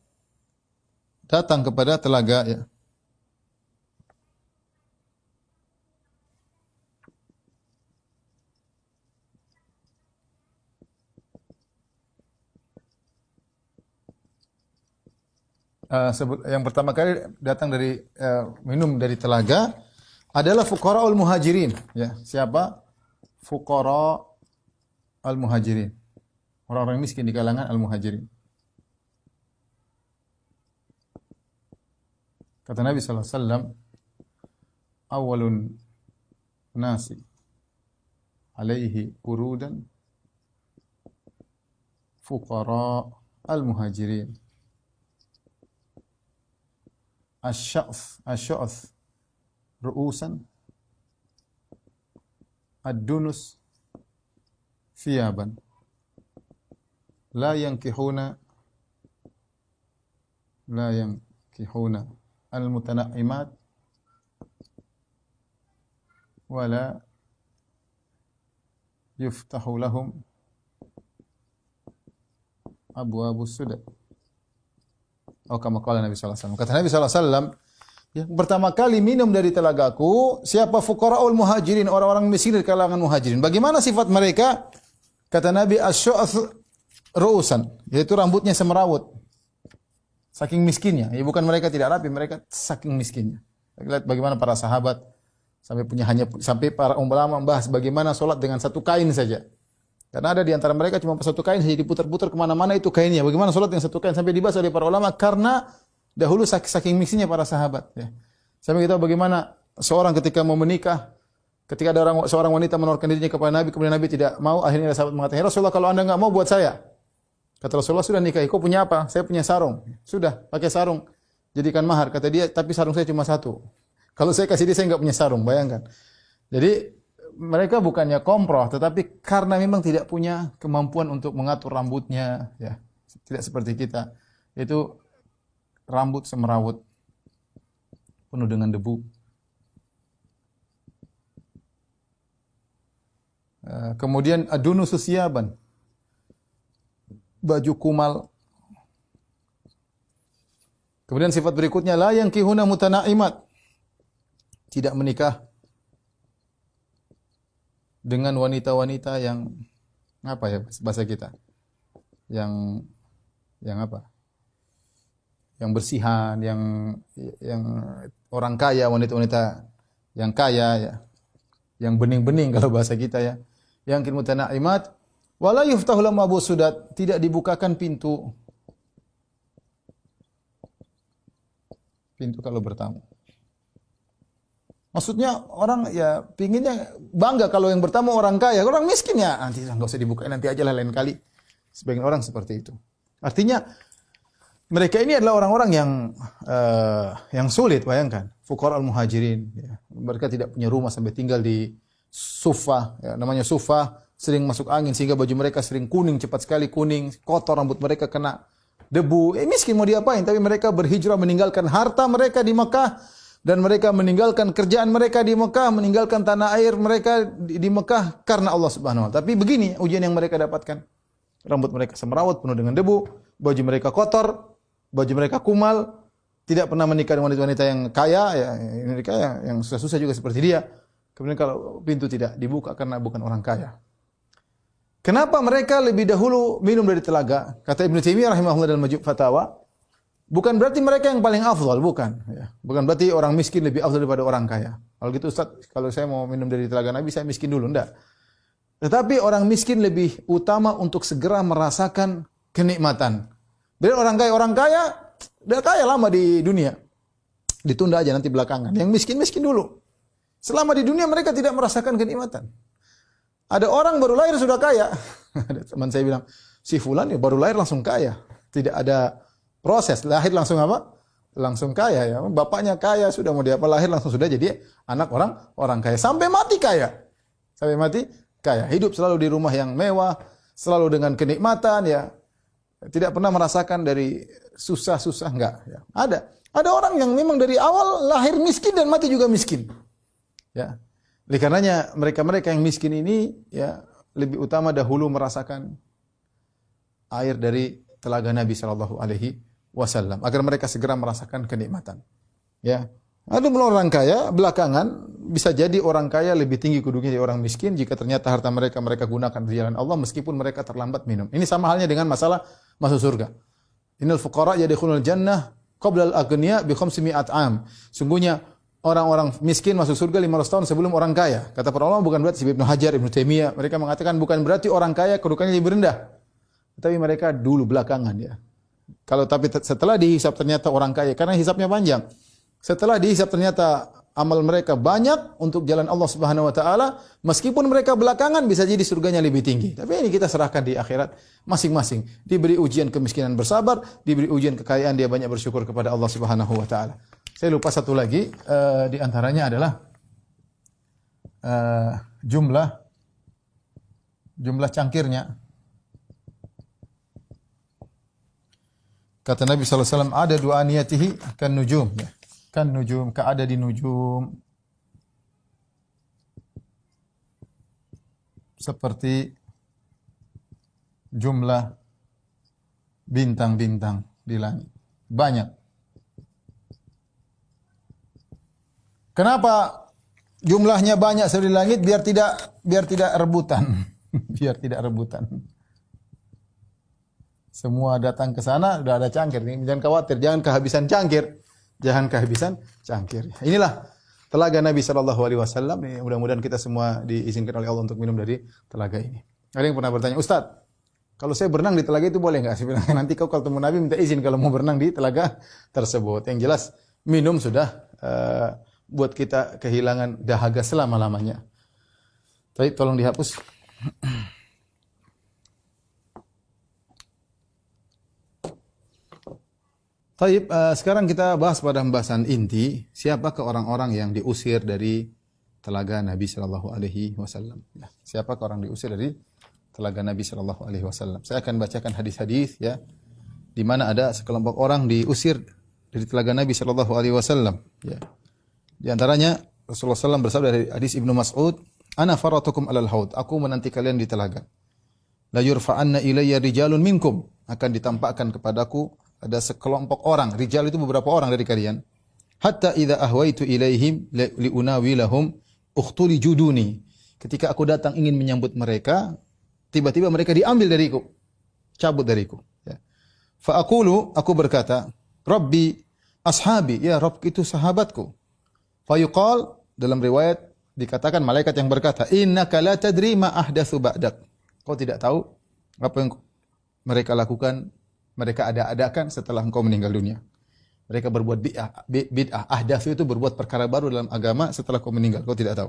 datang kepada telaga ya. Yang pertama kali datang dari minum dari telaga adalah fuqara'ul muhajirin ya. Siapa? Fuqara'ul muhajirin. Orang-orang miskin di kalangan al-muhajirin. Kata Nabi sallallahu alaihi wasallam, awalun nasi alaihi urudan fuqara al-muhajirin. Asy'ath ru'usan ad-dunus thiyaban la yankihuna al-mutanaimat wala yuftahu lahum abwabus sudad. Oh, kama qala Nabi sallallahu alaihi wasallam. Kata Nabi sallallahu alaihi wasallam, yang pertama kali minum dari telagaku siapa? Fuqara'ul muhajirin, orang-orang miskin dari kalangan muhajirin. Bagaimana sifat mereka? Kata Nabi, asy'ath ru'usan, yaitu rambutnya semerawut. Saking miskinnya, ya bukan mereka tidak rapi, mereka saking miskinnya. Lihat bagaimana para sahabat sampai para ulama membahas bagaimana solat dengan satu kain saja. Karena ada di antara mereka cuma satu kain saja diputar-putar kemana-mana itu kainnya. Bagaimana solat dengan satu kain sampai dibahas oleh para ulama karena dahulu saking miskinnya para sahabat. Ya. Sampai kita bagaimana seorang ketika mau menikah, ketika ada seorang wanita menawarkan dirinya kepada Nabi, kemudian Nabi tidak mau, akhirnya sahabat mengatakan, ya Rasulullah kalau anda enggak mau buat saya. Kata Rasulullah, sudah nikahi, kau punya apa? Saya punya sarung. Sudah, pakai sarung. Jadikan mahar. Kata dia, tapi sarung saya cuma satu. Kalau saya kasih dia, saya enggak punya sarung. Bayangkan. Jadi, mereka bukannya komproh, tetapi karena memang tidak punya kemampuan untuk mengatur rambutnya. Ya, tidak seperti kita. Itu rambut semerawut. Penuh dengan debu. Kemudian, adunu susyaban. Baju kumal. Kemudian sifat berikutnya la yankihuna mutanaimat. Tidak menikah dengan wanita-wanita yang apa ya bahasa kita? Yang apa? Yang bersihan, yang orang kaya, wanita-wanita yang kaya ya. Yang bening-bening kalau bahasa kita ya. Yang mutanaimat wala yuftahu lahum abwabus sudad, tidak dibukakan pintu kalau bertamu. Maksudnya orang ya pinginnya bangga kalau yang bertamu orang kaya, orang miskin ya nanti enggak usah dibukain, nanti aja lah lain kali. Sebagian orang seperti itu. Artinya mereka ini adalah orang-orang yang sulit, bayangkan. Fuqara al-muhajirin, ya. Mereka tidak punya rumah sampai tinggal di sufa, ya. Namanya sufa, sering masuk angin sehingga baju mereka sering kuning, cepat sekali kuning, kotor, rambut mereka kena debu. Miskin mau diapain? Tapi mereka berhijrah meninggalkan harta mereka di Mekah dan mereka meninggalkan kerjaan mereka di Mekah, meninggalkan tanah air mereka di Mekah karena Allah Subhanahu wa taala. Tapi begini ujian yang mereka dapatkan. Rambut mereka semrawut penuh dengan debu, baju mereka kotor, baju mereka kumal, tidak pernah menikah dengan wanita-wanita yang kaya, ya, mereka yang susah-susah juga seperti dia. Kemudian kalau pintu tidak dibuka karena bukan orang kaya. Kenapa mereka lebih dahulu minum dari telaga? Kata Ibnu Taimiyah rahimahullah dalam Majmu' Fatawa, bukan berarti mereka yang paling afdal, bukan. Ya. Bukan berarti orang miskin lebih afdal daripada orang kaya. Kalau gitu Ustaz, kalau saya mau minum dari telaga Nabi, saya miskin dulu, enggak. Tetapi orang miskin lebih utama untuk segera merasakan kenikmatan. Bila orang kaya, dia kaya lama di dunia. Ditunda aja nanti belakangan. Yang miskin dulu. Selama di dunia mereka tidak merasakan kenikmatan. Ada orang baru lahir sudah kaya. Ada teman saya bilang, si fulan ya baru lahir langsung kaya. Tidak ada proses, lahir langsung apa? Langsung kaya ya. Bapaknya kaya, sudah mau diapa lahir langsung sudah jadi anak orang kaya. Sampai mati kaya. Sampai mati kaya. Hidup selalu di rumah yang mewah, selalu dengan kenikmatan ya. Tidak pernah merasakan dari susah-susah, enggak ya. Ada orang yang memang dari awal lahir miskin dan mati juga miskin. Ya. Oleh karenanya mereka-mereka yang miskin ini ya lebih utama dahulu merasakan air dari telaga Nabi sallallahu alaihi wasallam agar mereka segera merasakan kenikmatan. Ya. Ada orang kaya belakangan bisa jadi orang kaya lebih tinggi kedudukannya dari orang miskin jika ternyata harta mereka gunakan di jalan Allah meskipun mereka terlambat minum. Ini sama halnya dengan masalah masuk surga. Innal fuqara yadkhulul jannah qabla al-aghniya bi 500 am. Sungguhnya orang-orang miskin masuk surga 500 tahun sebelum orang kaya. Kata para ulama bukan berarti Ibnu Hajar, Ibnu Taimiyah, mereka mengatakan bukan berarti orang kaya kedudukannya lebih rendah. Tapi mereka dulu belakangan ya. Tapi setelah dihisab ternyata orang kaya karena hisabnya panjang. Setelah dihisab ternyata amal mereka banyak untuk jalan Allah Subhanahu wa taala, meskipun mereka belakangan bisa jadi surganya lebih tinggi. Tapi ini kita serahkan di akhirat masing-masing. Diberi ujian kemiskinan bersabar, diberi ujian kekayaan dia banyak bersyukur kepada Allah Subhanahu wa taala. Saya lupa satu lagi di antaranya adalah jumlah cangkirnya. Kata Nabi sallallahu alaihi wasallam ada dua niyatihi kan nujum ya. Kan nujum, ka'ada di nujum. Seperti jumlah bintang-bintang di langit. Banyak. Kenapa jumlahnya banyak seperti di langit? Biar tidak rebutan. Biar tidak rebutan. Semua datang ke sana, sudah ada cangkir. Jangan khawatir, jangan kehabisan cangkir. Jangan kehabisan cangkir. Inilah telaga Nabi SAW. Mudah-mudahan kita semua diizinkan oleh Allah untuk minum dari telaga ini. Ada yang pernah bertanya, Ustaz, kalau saya berenang di telaga itu boleh nggak? Saya bilang, nanti kau kalau ketemu Nabi minta izin kalau mau berenang di telaga tersebut. Yang jelas, minum sudah buat kita kehilangan dahaga selama-lamanya. Tapi tolong dihapus. Taib, sekarang kita bahas pada pembahasan inti, siapakah orang-orang yang diusir dari telaga Nabi sallallahu alaihi wasallam. Ya, siapakah orang diusir dari telaga Nabi sallallahu alaihi wasallam? Saya akan bacakan hadis-hadis ya di mana ada sekelompok orang diusir dari telaga Nabi sallallahu alaihi wasallam, ya. Di antaranya Rasulullah SAW bersabda dari hadis Ibnu Mas'ud, "Ana faratukum 'alal haud." Aku menanti kalian di telaga. La yurfa'anna ilayya rijalun minkum. Akan ditampakkan kepadaku ada sekelompok orang, rijal itu beberapa orang dari kalian. Hatta idza ahwaitu ilaihim liunawilahum ukhtuli juduni. Ketika aku datang ingin menyambut mereka, tiba-tiba mereka diambil dariku, cabut dariku. Ya. Fa aqulu, aku berkata, Rabbi ashabi, ya Rabb itu sahabatku. Fa yuqal, dalam riwayat dikatakan malaikat yang berkata, innaka la tadri ma ahdatsu ba'dak. Kau tidak tahu apa yang mereka lakukan, mereka ada-adakan setelah engkau meninggal dunia. Mereka berbuat bid'ah. Ahdatsu itu berbuat perkara baru dalam agama setelah kau meninggal. Kau tidak tahu.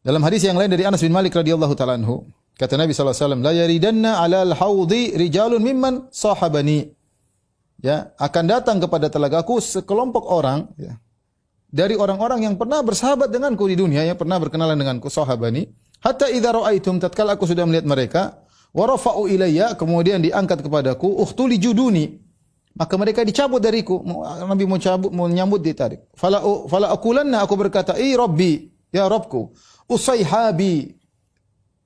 Dalam hadis yang lain dari Anas bin Malik radhiyallahu taala anhu, Kata Nabi SAW, la yaridanna alal haudi rijalun mimman sahabani. Ya, akan datang kepada telagaku sekelompok orang, ya, dari orang-orang yang pernah bersahabat denganku di dunia, yang pernah berkenalan denganku, sahabani. Hatta idza ra'aitum, tatkala aku sudah melihat mereka, wa rafa'u ilayya, kemudian diangkat kepadaku, ukhtuli juduni, maka mereka dicabut dariku. Nabi mau cabut, mau nyambut, ditarik. Fala aqulanna, aku berkata, Rabbi, ya Rabbku, usayhabi,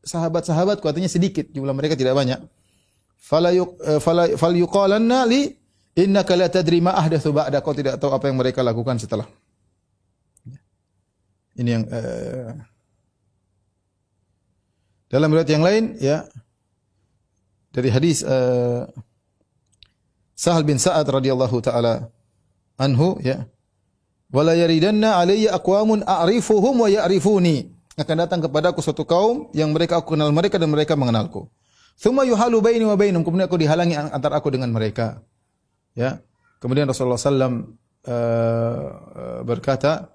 sahabat-sahabatku, artinya sedikit, jumlah mereka tidak banyak. Fal yuqalanna li innaka la tadri ma ahdatsu ba'da, kau tidak tahu apa yang mereka lakukan setelah. Ini yang dalam riwayat yang lain, ya, dari hadis Sahal bin Sa'ad radhiyallahu taala anhu, ya, wala yaridanna alayya aqwamun a'rifuhum wa ya'rifuni, akan datang kepadaku suatu kaum yang mereka aku kenal mereka dan mereka mengenalku. Tsumma yuhalu baini wa bainum, kemudian aku dihalangi antara aku dengan mereka. Ya. Kemudian Rasulullah sallallahu berkata,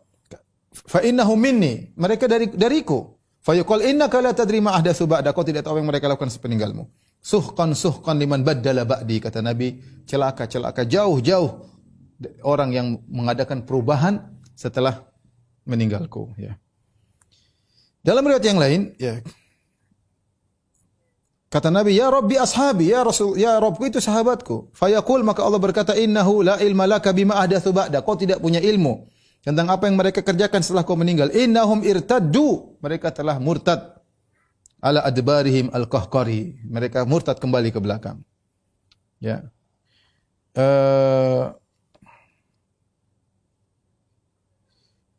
fa innahum minni, mereka dariku. Fa yuqal innaka la tadri ma ahdatsu ba'da, kau tidak tahu apa yang mereka lakukan sepeninggalmu. Suhqan liman baddala ba'di, kata Nabi, celaka jauh orang yang mengadakan perubahan setelah meninggalku, ya. Dalam riwayat yang lain, ya, kata Nabi, ya Rabbi ashabi, ya Rasul, ya Rabbku itu sahabatku. Fayaqul, maka Allah berkata, innahu la ilma laka bima ahdatsu ba'da, kau tidak punya ilmu tentang apa yang mereka kerjakan setelah kau meninggal. Innahum irtaddu, mereka telah murtad. Ala adbarihim al-qahqari, mereka murtad kembali ke belakang. Ya.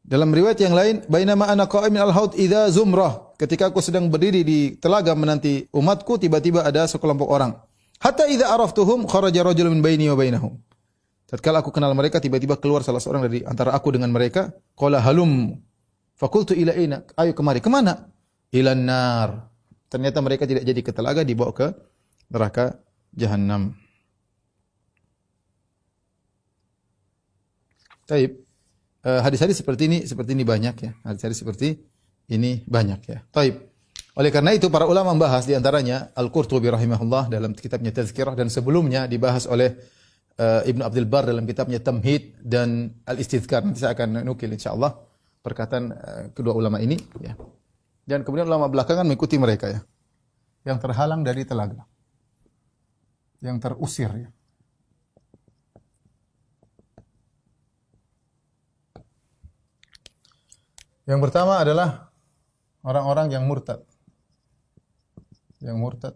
Dalam riwayat yang lain, bainama ana qa'imin al-haud idza zumrah, ketika aku sedang berdiri di telaga menanti umatku, tiba-tiba ada sekelompok orang. Hatta idza araftuhum kharaja rajulun min baini wa bainahum. Tatkala aku kenal mereka, tiba-tiba keluar salah seorang dari antara aku dengan mereka. Qala halum. Fakultu ila aina? Ayo kemari. Kemana? Ilan nar. Ternyata mereka tidak jadi ke telaga, dibawa ke neraka Jahannam. Taib. Hadis-hadis seperti ini banyak, ya. Hadis-hadis seperti ini banyak, ya. Taib. Oleh karena itu para ulama membahas, di antaranya Al-Qurtubi rahimahullah dalam kitabnya Tazkirah, dan sebelumnya dibahas oleh Ibnu Abdul Bar dalam kitabnya Tamhid dan Al-Istidhkar. Nanti saya akan nukil insyaallah perkataan kedua ulama ini, ya. Dan kemudian ulama belakangan mengikuti mereka, ya. Yang terhalang dari telaga. Yang terusir, ya. Yang pertama adalah orang-orang yang murtad. Yang murtad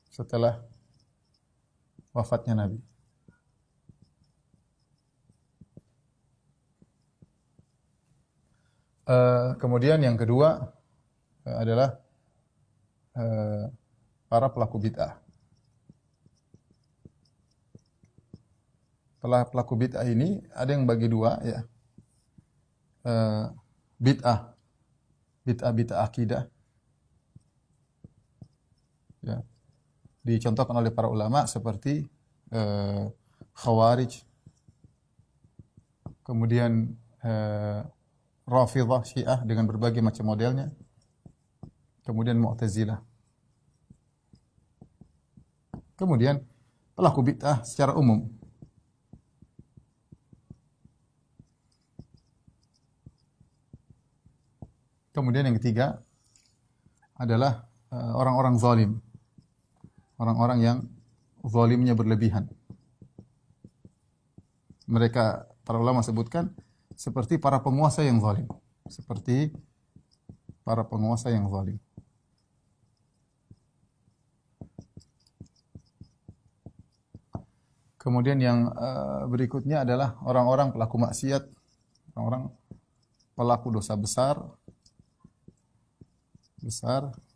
setelah wafatnya Nabi. Kemudian yang kedua adalah para pelaku bid'ah. Pelaku bid'ah ini ada yang bagi dua, ya. Bid'ah akidah, ya, dicontohkan oleh para ulama seperti Khawarij, kemudian Rafidhah Syiah dengan berbagai macam modelnya, kemudian Mu'tazilah, kemudian pelaku bid'ah secara umum. Kemudian yang ketiga adalah orang-orang zalim. Orang-orang yang zalimnya berlebihan. Mereka, para ulama sebutkan, seperti para penguasa yang zalim. Seperti para penguasa yang zalim. Kemudian yang berikutnya adalah orang-orang pelaku maksiat. Orang-orang pelaku dosa besar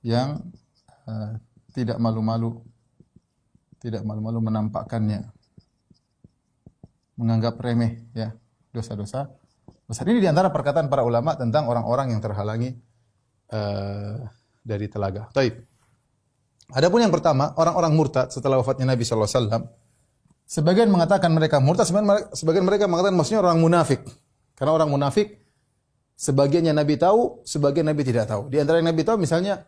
yang tidak malu-malu menampakkannya, menganggap remeh, ya, dosa-dosa besar. Ini diantara perkataan para ulama tentang orang-orang yang terhalangi dari telaga. Taib. Adapun yang pertama, orang-orang murtad setelah wafatnya Nabi sallallahu alaihi wasallam, sebagian mengatakan mereka murtad, sebagian mereka mengatakan maksudnya orang munafik. Karena orang munafik Sebagiannya Nabi tahu, sebagian Nabi tidak tahu. Di antara yang Nabi tahu misalnya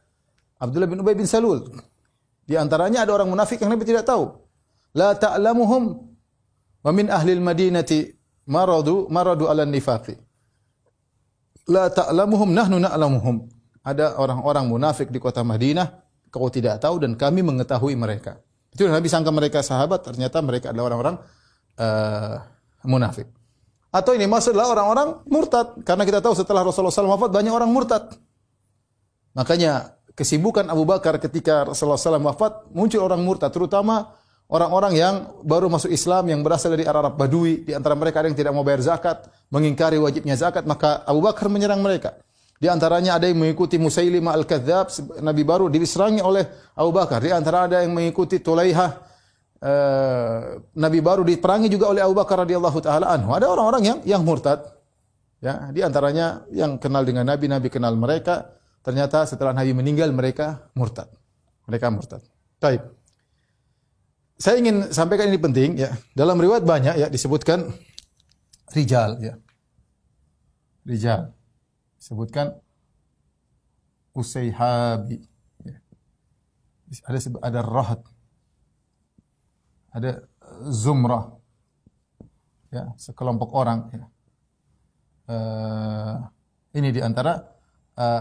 Abdullah bin Ubay bin Salul. Di antaranya ada orang munafik yang Nabi tidak tahu. La ta'lamuhum wa min ahli al-Madinati maradu 'ala nifaqi. La ta'lamuhum nahnu na'lamuhum. Ada orang-orang munafik di kota Madinah, kau tidak tahu dan kami mengetahui mereka. Itu Nabi sangka mereka sahabat, ternyata mereka adalah orang-orang munafik. Atau ini maksudnya orang-orang murtad, karena kita tahu setelah Rasulullah SAW wafat banyak orang murtad. Makanya kesibukan Abu Bakar ketika Rasulullah SAW wafat, muncul orang murtad, terutama orang-orang yang baru masuk Islam, yang berasal dari Arab Badui. Di antara mereka ada yang tidak mau bayar zakat, mengingkari wajibnya zakat, maka Abu Bakar menyerang mereka. Di antaranya ada yang mengikuti Musailimah al-Kadzdzab, nabi baru, diserangi oleh Abu Bakar. Di antara ada yang mengikuti Tulaihah, nabi baru, diperangi juga oleh Abu Bakar radhiyallahu taala anhu. Ada orang-orang yang murtad. Ya, di antaranya yang kenal dengan Nabi, Nabi kenal mereka. Ternyata setelah Nabi meninggal mereka murtad. Mereka murtad. Baik. Saya ingin sampaikan ini penting ya. Dalam riwayat banyak ya disebutkan rijal ya. Rijal. Disebutkan Usayhabi. Ya. Ada Rahat. Ada Zumrah. Ya, sekelompok orang ya. Ini di antara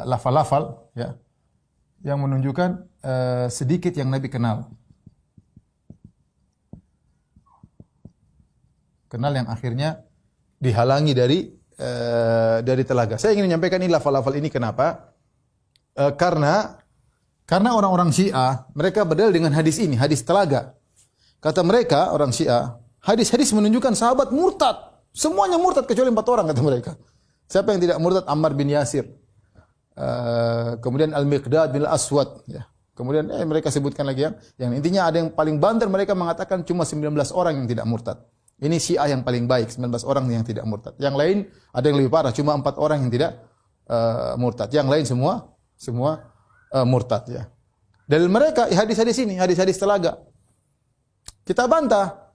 lafal-lafal ya yang menunjukkan sedikit yang Nabi kenal. Kenal yang akhirnya dihalangi dari telaga. Saya ingin menyampaikan ini lafal-lafal ini kenapa? Karena orang-orang Syiah mereka berdalil dengan hadis ini, hadis telaga. Kata mereka orang Syiah, hadis-hadis menunjukkan sahabat murtad. Semuanya murtad kecuali 4 orang kata mereka. Siapa yang tidak murtad? Ammar bin Yasir. Kemudian Al-Miqdad bin Al-Aswad ya. Kemudian mereka sebutkan lagi yang intinya ada yang paling banter, mereka mengatakan cuma 19 orang yang tidak murtad. Ini Syiah yang paling baik, 19 orang yang tidak murtad. Yang lain ada yang lebih parah, cuma 4 orang yang tidak murtad. Yang lain semua murtad ya. Dalil mereka hadis-hadis ini, hadis-hadis telaga. Kita bantah.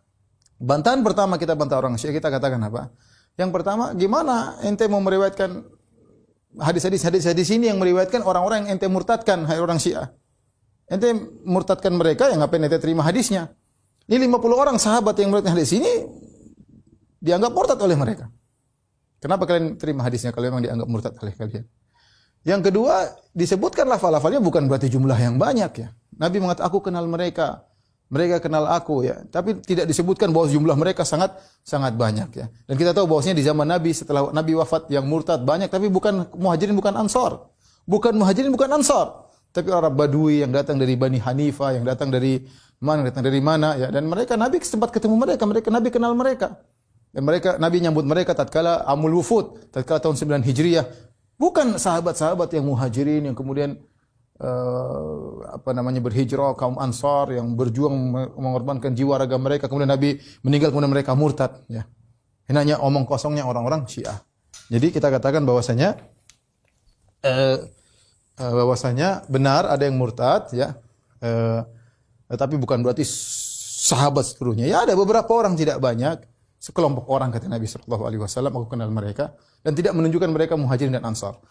Bantahan pertama kita bantah orang Syiah, kita katakan apa? Yang pertama, gimana ente mau meriwayatkan hadis-hadis ini yang meriwayatkan orang-orang yang ente murtadkan, hai orang Syiah. Ente murtadkan mereka, yang ngapain ente terima hadisnya? Ini 50 orang sahabat yang meriwayatkan hadis ini dianggap murtad oleh mereka. Kenapa kalian terima hadisnya kalau memang dianggap murtad oleh kalian? Yang kedua, disebutkan lafal-lafalnya bukan berarti jumlah yang banyak ya. Nabi mengatakan aku kenal mereka. Mereka kenal aku ya, tapi tidak disebutkan bahwa jumlah mereka sangat banyak ya. Dan kita tahu bahwasanya di zaman Nabi setelah Nabi wafat yang murtad banyak, tapi bukan Muhajirin, bukan Ansor. Bukan Muhajirin, bukan Ansor, tapi orang Badui yang datang dari Bani Hanifah, yang datang dari mana ya. Dan mereka Nabi sempat ketemu mereka, Nabi kenal mereka. Dan Nabi nyambut mereka tatkala Amul Wufud, tatkala tahun 9 Hijriah. Bukan sahabat-sahabat yang Muhajirin yang kemudian berhijrah, kaum Ansar yang berjuang mengorbankan jiwa raga mereka, kemudian Nabi meninggal, kemudian mereka murtad ya. Ini hanya omong kosongnya orang-orang Syiah. Jadi kita katakan bahwasanya benar ada yang murtad ya. Tetapi bukan berarti sahabat seluruhnya. Ya ada beberapa orang, tidak banyak, sekelompok orang kata Nabi sallallahu alaihi wasallam, aku kenal mereka, dan tidak menunjukkan mereka Muhajirin dan Ansar.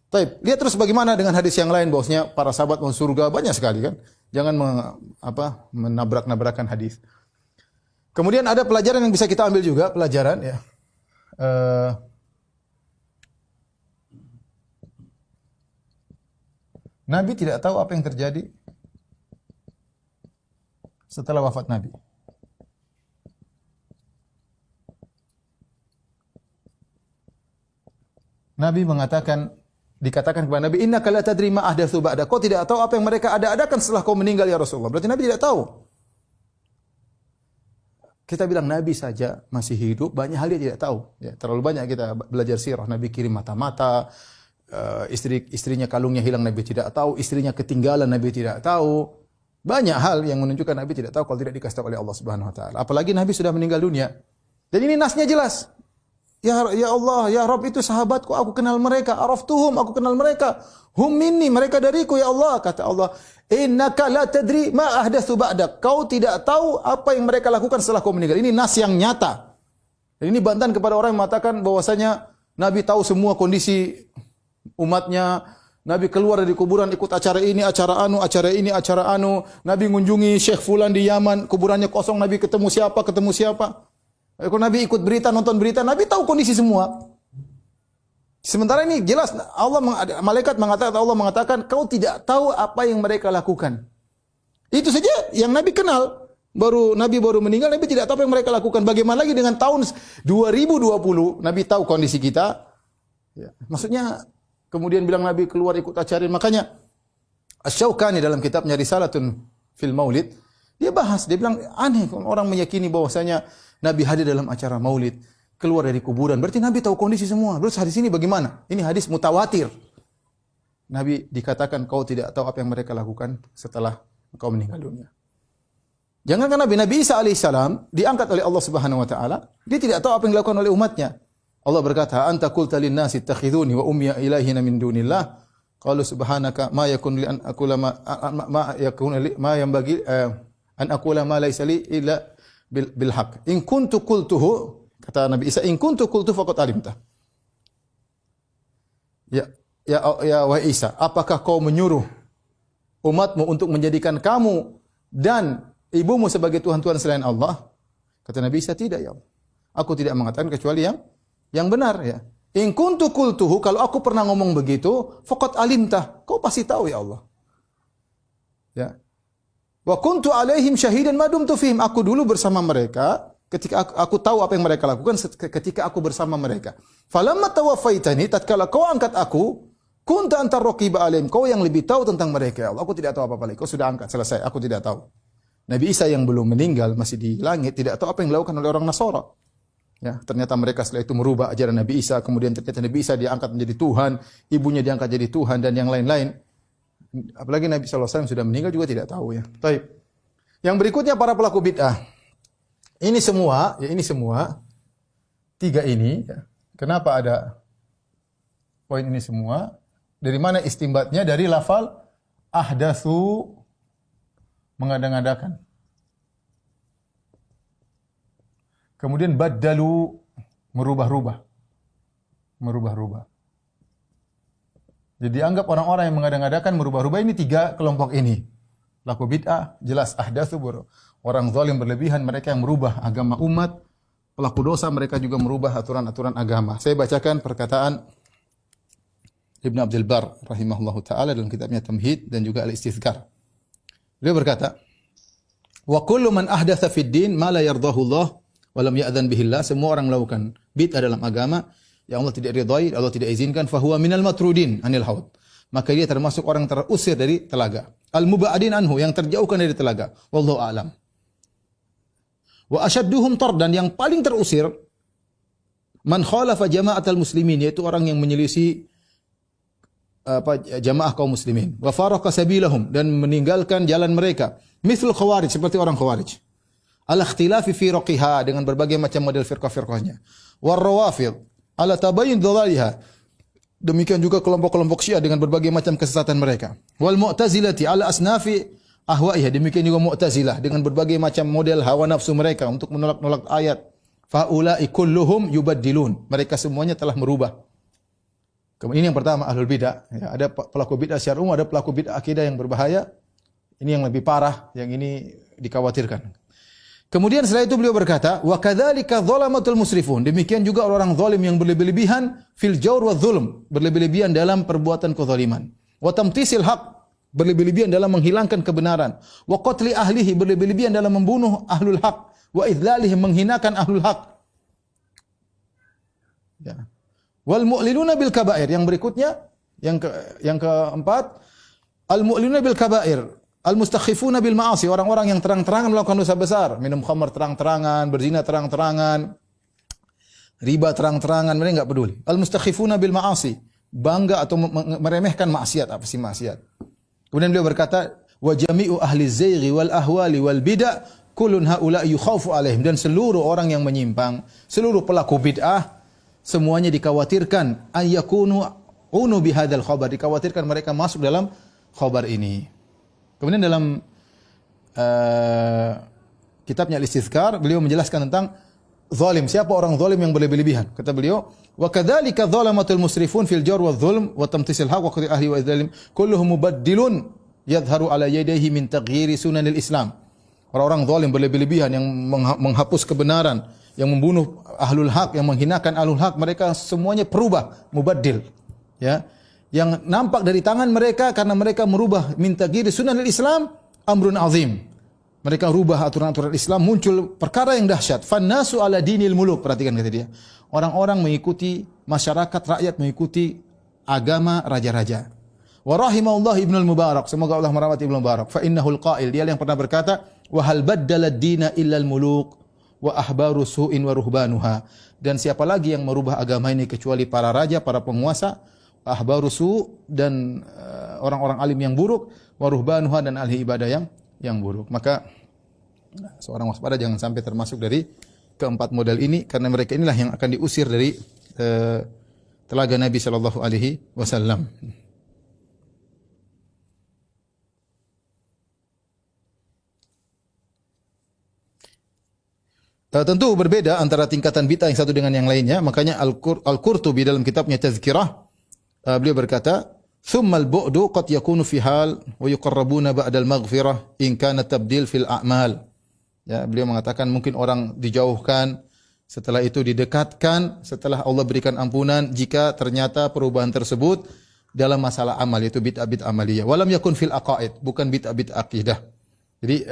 Baik, lihat terus bagaimana dengan hadis yang lain bahwasanya para sahabat masuk surga, banyak sekali kan. Jangan menabrak-nabrakan hadis. Kemudian ada pelajaran yang bisa kita ambil juga, pelajaran ya. Nabi tidak tahu apa yang terjadi setelah wafat Nabi. Nabi dikatakan kepada Nabi, innaka la tadri ma ahdatsu ba'da. Kau tidak tahu apa yang mereka ada-adakan setelah kau meninggal ya Rasulullah. Berarti Nabi tidak tahu. Kita bilang Nabi saja masih hidup, banyak hal dia tidak tahu. Ya, terlalu banyak kita belajar sirah. Nabi kirim mata-mata, istrinya kalungnya hilang Nabi tidak tahu, istrinya ketinggalan Nabi tidak tahu. Banyak hal yang menunjukkan Nabi tidak tahu kalau tidak dikasih tahu oleh Allah Subhanahu wa taala. Apalagi Nabi sudah meninggal dunia. Dan ini nasnya jelas. Ya Allah, ya Rabb, itu sahabatku, aku kenal mereka. Araftuhum, aku kenal mereka. Hum minni, mereka dariku ya Allah. Kata Allah, innaka la tadri ma ahdatsu ba'dak. Kau tidak tahu apa yang mereka lakukan setelah kau meninggal. Ini nas yang nyata. Dan ini bantahan kepada orang yang mengatakan bahwasanya Nabi tahu semua kondisi umatnya. Nabi keluar dari kuburan ikut acara ini, acara anu, acara ini, acara anu. Nabi mengunjungi Syekh Fulan di Yaman, kuburannya kosong, Nabi ketemu siapa, ketemu siapa. Kalau Nabi ikut berita, nonton berita, Nabi tahu kondisi semua. Sementara ini jelas Allah mengatakan kau tidak tahu apa yang mereka lakukan. Itu saja yang Nabi kenal. Nabi baru meninggal, Nabi tidak tahu apa yang mereka lakukan. Bagaimana lagi dengan tahun 2020, Nabi tahu kondisi kita. Ya. Maksudnya kemudian bilang Nabi keluar ikut acara. Makanya Asy-Syaukani dalam kitabnya Risalatun fil Maulid, dia bilang aneh orang meyakini bahwasanya Nabi hadir dalam acara Maulid, keluar dari kuburan. Berarti Nabi tahu kondisi semua. Terus hadis ini bagaimana? Ini hadis mutawatir. Nabi dikatakan kau tidak tahu apa yang mereka lakukan setelah engkau meninggal dunia. Jangankan Nabi Isa alaihissalam diangkat oleh Allah Subhanahu wa taala, dia tidak tahu apa yang dilakukan oleh umatnya. Allah berkata, "Anta qulta lin-nasi ittakhidhuni wa ummi ilahina min dunillah." Qalu subhanaka ma yakun li an aqula ma yakun li ma yanbaghi an aqula ma laysa li illa bil haqq. In kuntu qultuhu, kata Nabi Isa, in kuntu qultu faqad alimta. Ya wahai Isa, apakah kau menyuruh umatmu untuk menjadikan kamu dan ibumu sebagai Tuhan-Tuhan selain Allah? Kata Nabi Isa, tidak ya Allah. Aku tidak mengatakan kecuali yang benar ya. In kuntu qultuhu, kalau aku pernah ngomong begitu, faqad alimtah, kau pasti tahu ya Allah. Ya. Wa kuntu alaihim syahidan ma dumtu fihim, aku dulu bersama mereka ketika aku tahu apa yang mereka lakukan ketika aku bersama mereka. Falamma tawaffaitani, tatkala kau angkat aku, kunta antar raqiba alaihim, kau yang lebih tahu tentang mereka ya Allah. Aku tidak tahu apa-apa lagi. Kau sudah angkat, selesai, aku tidak tahu. Nabi Isa yang belum meninggal masih di langit tidak tahu apa yang dilakukan oleh orang Nasara. Ya, ternyata mereka setelah itu merubah ajaran Nabi Isa, kemudian ternyata Nabi Isa diangkat menjadi Tuhan, ibunya diangkat jadi Tuhan dan yang lain-lain. Apalagi Nabi SAW sudah meninggal juga tidak tahu ya. Baik. Yang berikutnya para pelaku bid'ah. Ini semua tiga ini ya. Kenapa ada poin ini semua? Dari mana istimbatnya? Dari lafal ahdatsu, mengada-ngadakan. Kemudian baddalu, merubah-rubah. Jadi anggap orang-orang yang mengada-ngadakan merubah-rubah ini tiga kelompok ini. Pelaku bid'ah, jelas ahdatsu, orang zalim berlebihan, mereka yang merubah agama umat. Pelaku dosa, mereka juga merubah aturan-aturan agama. Saya bacakan perkataan Ibn Abdul Bar rahimahullahu taala dalam kitabnya Tamhid dan juga Al-Istizkar. Beliau berkata, "Wa kullu man ahdatsa fid din ma la yardahu Allah wa lam ya'dzan bihi Allah." Semua orang melakukan bid'ah dalam agama yang Allah tidak ridhai, Allah tidak izinkan, fa huwa minal matrudin anil haud. Maka dia termasuk orang terusir dari telaga. Al-muba'adin anhu, yang terjauhkan dari telaga. Wallahu a'lam. Wa asyadduhum tardan, yang paling terusir, man khalafa jama'atal muslimin, yaitu orang yang menyelisih jamaah kaum muslimin. Wa faraka sabilahum, dan meninggalkan jalan mereka. Mithl khawarij, seperti orang khawarij. Al-ikhtilafi fi raqiha, dengan berbagai macam model firqah-firqahnya. War rawafid ala tabayyun dhalaliha, demikian juga kelompok-kelompok Syiah dengan berbagai macam kesesatan mereka. Wal mu'tazilati ala asnafi ahwaiha, demikian juga Mu'tazilah dengan berbagai macam model hawa nafsu mereka untuk menolak-nolak ayat. Faula'i kulluhum yubaddilun, mereka semuanya telah merubah. Kemudian ini yang pertama, ahlul bidah. Ya, ada pelaku bidah secara umum, ada pelaku bidah akidah yang berbahaya. Ini yang lebih parah, yang ini dikhawatirkan. Kemudian setelah itu beliau berkata, wa kadzalika dzalamatul musrifun, demikian juga orang zalim yang berlebih-lebihan fil jawr wa dzulm, berlebih-lebihan dalam perbuatan kezaliman. Wa tamtisil haq, berlebih-lebihan dalam menghilangkan kebenaran. Wa qatli ahlihi, berlebih-lebihan dalam membunuh ahlul haq. Wa idlalihi, menghinakan ahlul haq. Ya. Wal mu'linuna bil kabair, yang berikutnya yang keempat, al mu'linuna bil kabair, al mustakhifuna bil ma'asi, orang-orang yang terang-terangan melakukan dosa besar, minum khamar terang-terangan, berzina terang-terangan, riba terang-terangan, mereka enggak peduli. Al mustakhifuna bil ma'asi, bangga atau meremehkan maksiat, apa sih maksiat. Kemudian beliau berkata, wa jami'u ahli zaighi wal ahwali wal bid'ah kullun haula yukhafu alaihim, dan seluruh orang yang menyimpang, seluruh pelaku bid'ah, semuanya dikhawatirkan ayyakunu unu bihadzal khabar, dikhawatirkan mereka masuk dalam khabar ini. Kemudian dalam kitabnya Al-Istizkar, beliau menjelaskan tentang zalim. Siapa orang zalim yang berlebih-lebihan? Kata beliau, wa kadzalika dzalamatul musrifun fil jawr wadh dhulm wa tamtisil haqq wa qatl ahli wa idzalim kulluhum mubaddilun yadhharu ala yadayhi min taghyiri sunanil Islam. Orang-orang zalim berlebih-lebihan yang menghapus kebenaran, yang membunuh ahlul haq, yang menghinakan ahlul haq, mereka semuanya perubah, mubaddil. Ya. Yang nampak dari tangan mereka karena mereka merubah min taghyiri sunanil Islam amrun azim. Mereka rubah aturan-aturan Islam, muncul perkara yang dahsyat. Fannasu ala dinil muluk, perhatikan kata dia. Orang-orang mengikuti, masyarakat, rakyat mengikuti agama raja-raja. Wa rahimahullah Ibnu Mubarak, semoga Allah merahmati Ibnu Mubarak. Fa innahul qail, dia yang pernah berkata, wa hal baddala ad-dina illa al-muluk wa ahbaru su'in wa ruhbanuha. Dan siapa lagi yang merubah agama ini kecuali para raja, para penguasa, ahbaru su' dan orang-orang alim yang buruk, wa ruhbanuha dan ahli ibadah yang buruk. Maka seorang waspada jangan sampai termasuk dari keempat model ini, karena mereka inilah yang akan diusir dari telaga Nabi sallallahu alaihi wasallam. Tentu berbeda antara tingkatan bid'ah yang satu dengan yang lainnya. Makanya Al-Qurtubi dalam kitabnya Tazkirah, beliau berkata, "Tsummal bu'du qad yakunu fi hal wa yuqarrabuna ba'da al-maghfirah in kana tabdil fil a'mal." Ya, beliau mengatakan mungkin orang dijauhkan, setelah itu didekatkan, setelah Allah berikan ampunan jika ternyata perubahan tersebut dalam masalah amal, yaitu bid'ah-bid'ah amaliyah. Walam yakun fil aqaid, bukan bid'ah-bid'ah akidah. Jadi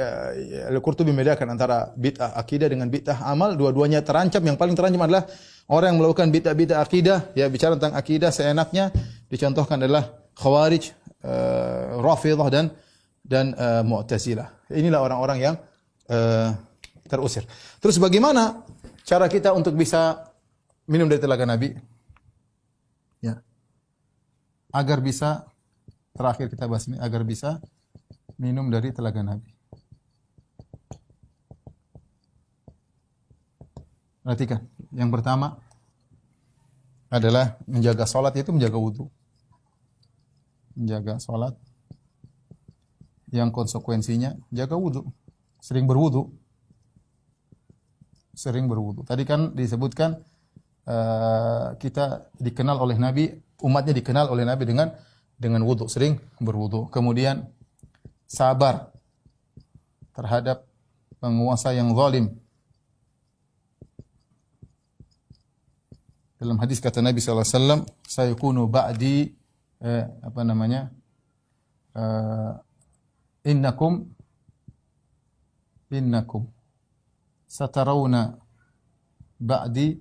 Al-Qurtubi membedakan antara bid'ah akidah dengan bid'ah amal, dua-duanya terancam. Yang paling terancam adalah orang yang melakukan bid'ah akidah, ya bicara tentang akidah seenaknya, dicontohkan adalah Khawarij, Rafidhah dan Mu'tazilah. Inilah orang-orang yang terusir. Terus bagaimana cara kita untuk bisa minum dari telaga Nabi? Ya. Agar bisa, terakhir kita bahas ini, agar bisa minum dari telaga Nabi. Perhatikan, yang pertama adalah menjaga salat, yaitu menjaga wudu. Menjaga salat yang konsekuensinya jaga wudu. Sering berwudu. Sering berwudu. Tadi kan disebutkan kita dikenal oleh Nabi, umatnya dikenal oleh Nabi dengan wudu, sering berwudu. Kemudian sabar terhadap penguasa yang zalim. Dalam hadis kata Nabi sallallahu alaihi wasallam, sayakunu ba'di innakum satarawna ba'di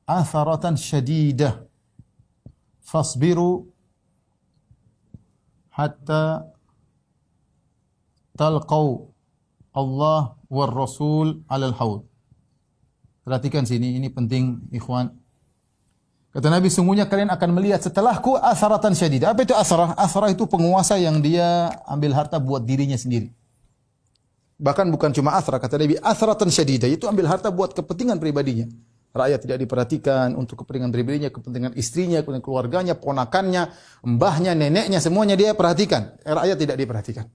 atharatan syadidah fasbiru hatta talqaw Allah war Rasul alal haud. Perhatikan sini, ini penting ikhwan. Kata Nabi, sungguhnya kalian akan melihat setelahku asaratan syadidah. Apa itu asarah? Asarah itu penguasa yang dia ambil harta buat dirinya sendiri. Bahkan bukan cuma asrah, kata Nabi, asaratan syadidah, itu ambil harta buat kepentingan pribadinya. Rakyat tidak diperhatikan untuk kepentingan pribadinya, kepentingan istrinya, kepentingan keluarganya, ponakannya, mbahnya, neneknya, semuanya dia perhatikan. Rakyat tidak diperhatikan.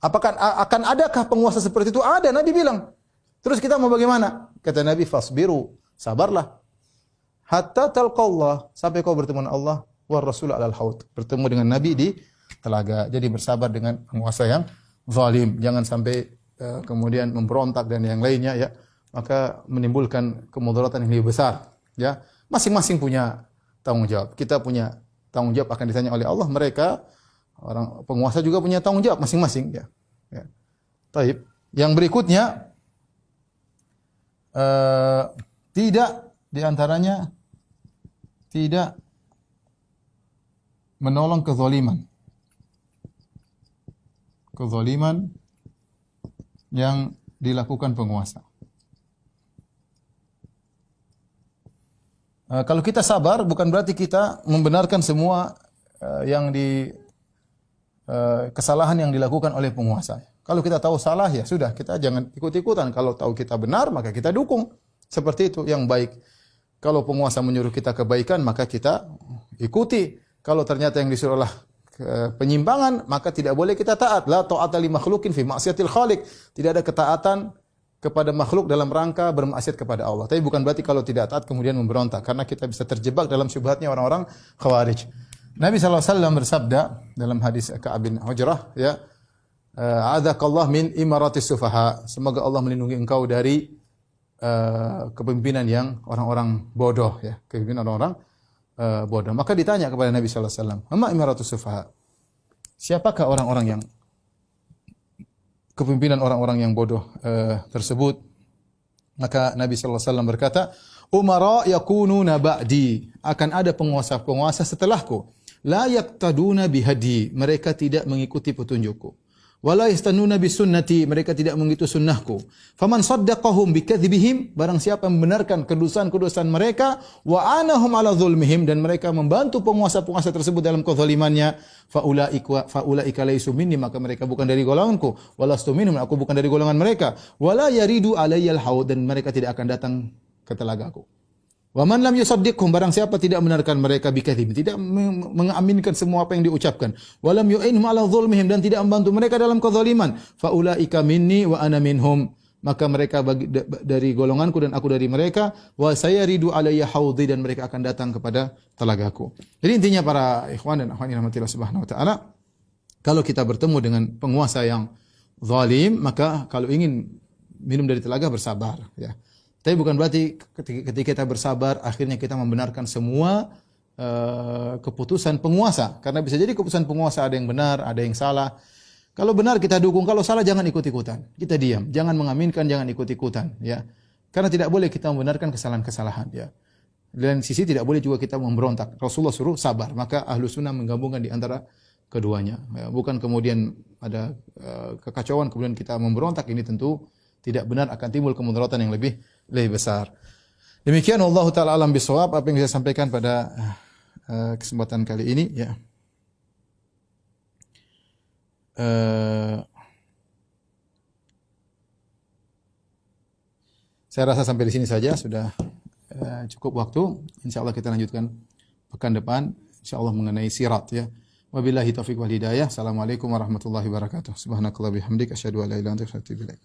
Apakah akan adakah penguasa seperti itu? Ada, Nabi bilang. Terus kita mau bagaimana? Kata Nabi, fasbiru, sabarlah. Hatta talqallah, sampai kau bertemu dengan Allah war Rasul alal haud, bertemu dengan Nabi di telaga. Jadi bersabar dengan penguasa yang zalim, jangan sampai kemudian memberontak dan yang lainnya, ya. Maka menimbulkan kemudaratan yang lebih besar, ya. Masing-masing punya tanggung jawab. Kita punya tanggung jawab akan ditanya oleh Allah, mereka orang penguasa juga punya tanggung jawab masing-masing, ya. Ya. Taib. Yang berikutnya tidak di antaranya tidak menolong kezaliman. Kezaliman yang dilakukan penguasa. Kalau kita sabar bukan berarti kita membenarkan semua kesalahan yang dilakukan oleh penguasa. Kalau kita tahu salah, ya sudah, kita jangan ikut-ikutan. Kalau tahu kita benar, maka kita dukung. Seperti itu yang baik. Kalau penguasa menyuruh kita kebaikan, maka kita ikuti. Kalau ternyata yang disuruh adalah penyimpangan, maka tidak boleh kita taat. La ta'ata li makhluqin fi ma'siyatil khaliq. Tidak ada ketaatan kepada makhluk dalam rangka bermaksiat kepada Allah. Tapi bukan berarti kalau tidak taat kemudian memberontak, karena kita bisa terjebak dalam syubhatnya orang-orang Khawarij. Nabi SAW bersabda dalam hadis Ka'ab bin Ujrah, ya, a'adzakallah min imaratis sufaha. Semoga Allah melindungi engkau dari kepemimpinan yang orang-orang bodoh, ya, kepemimpinan orang-orang bodoh. Maka ditanya kepada Nabi SAW, "Ma imaratus sufaha?" Siapakah orang-orang yang kepemimpinan orang-orang yang bodoh tersebut? Maka Nabi sallallahu alaihi wasallam berkata, "Umara yakununa ba'di." Akan ada penguasa-penguasa setelahku. La yaqtaduna bihadi. Mereka tidak mengikuti petunjukku. Wala yastanuna bisunnati. Mereka tidak mengikuti sunnahku. Faman saddaqahum bikadzibihim. Barang siapa yang membenarkan kedustaan-kedustaan mereka, wa anahum ala zulmihim, dan mereka membantu penguasa-penguasa tersebut dalam kezalimannya, faulaika laisu minni, maka mereka bukan dari golonganku. Walastu minhum, aku bukan dari golongan mereka. Wala yaridu alayyal haud, dan mereka tidak akan datang ke telagaku. Wa man lam yusaddiqhum, barang siapa tidak membenarkan mereka bikadzib, tidak mengaminkan semua apa yang diucapkan, wa lam yu'inhum ala zulmihim, dan tidak membantu mereka dalam kezaliman, faulaika minni wa ana minhum, maka mereka dari golonganku dan aku dari mereka, wa sayaridu alayya haudhi, dan mereka akan datang kepada telagaku. Jadi intinya para ikhwan dan akhwat rahmatillah subhanahu wa taala, kalau kita bertemu dengan penguasa yang zalim, maka kalau ingin minum dari telaga bersabar, ya. Tapi bukan berarti ketika kita bersabar akhirnya kita membenarkan semua keputusan penguasa, karena bisa jadi keputusan penguasa ada yang benar, ada yang salah. Kalau benar kita dukung, kalau salah jangan ikut-ikutan. Kita diam, jangan mengaminkan, jangan ikut-ikutan, ya. Karena tidak boleh kita membenarkan kesalahan-kesalahan, ya. Dan sisi tidak boleh juga kita memberontak. Rasulullah suruh sabar, maka ahlu sunnah menggabungkan di antara keduanya, ya. Bukan kemudian ada kekacauan kemudian kita memberontak, ini tentu tidak benar, akan timbul kemudaratan yang lebih besar. Demikian Allah taala alam bisawab, apa yang saya sampaikan pada kesempatan kali ini, ya. Saya rasa sampai di sini saja sudah cukup waktu. Insyaallah kita lanjutkan pekan depan insyaallah mengenai sirat, ya. Wabillahi taufiq wal hidayah. Assalamualaikum warahmatullahi wabarakatuh. Subhanakallah bihamdik asyhadu an la ilaha illa anta astaghfiruka wa atubu ilaik.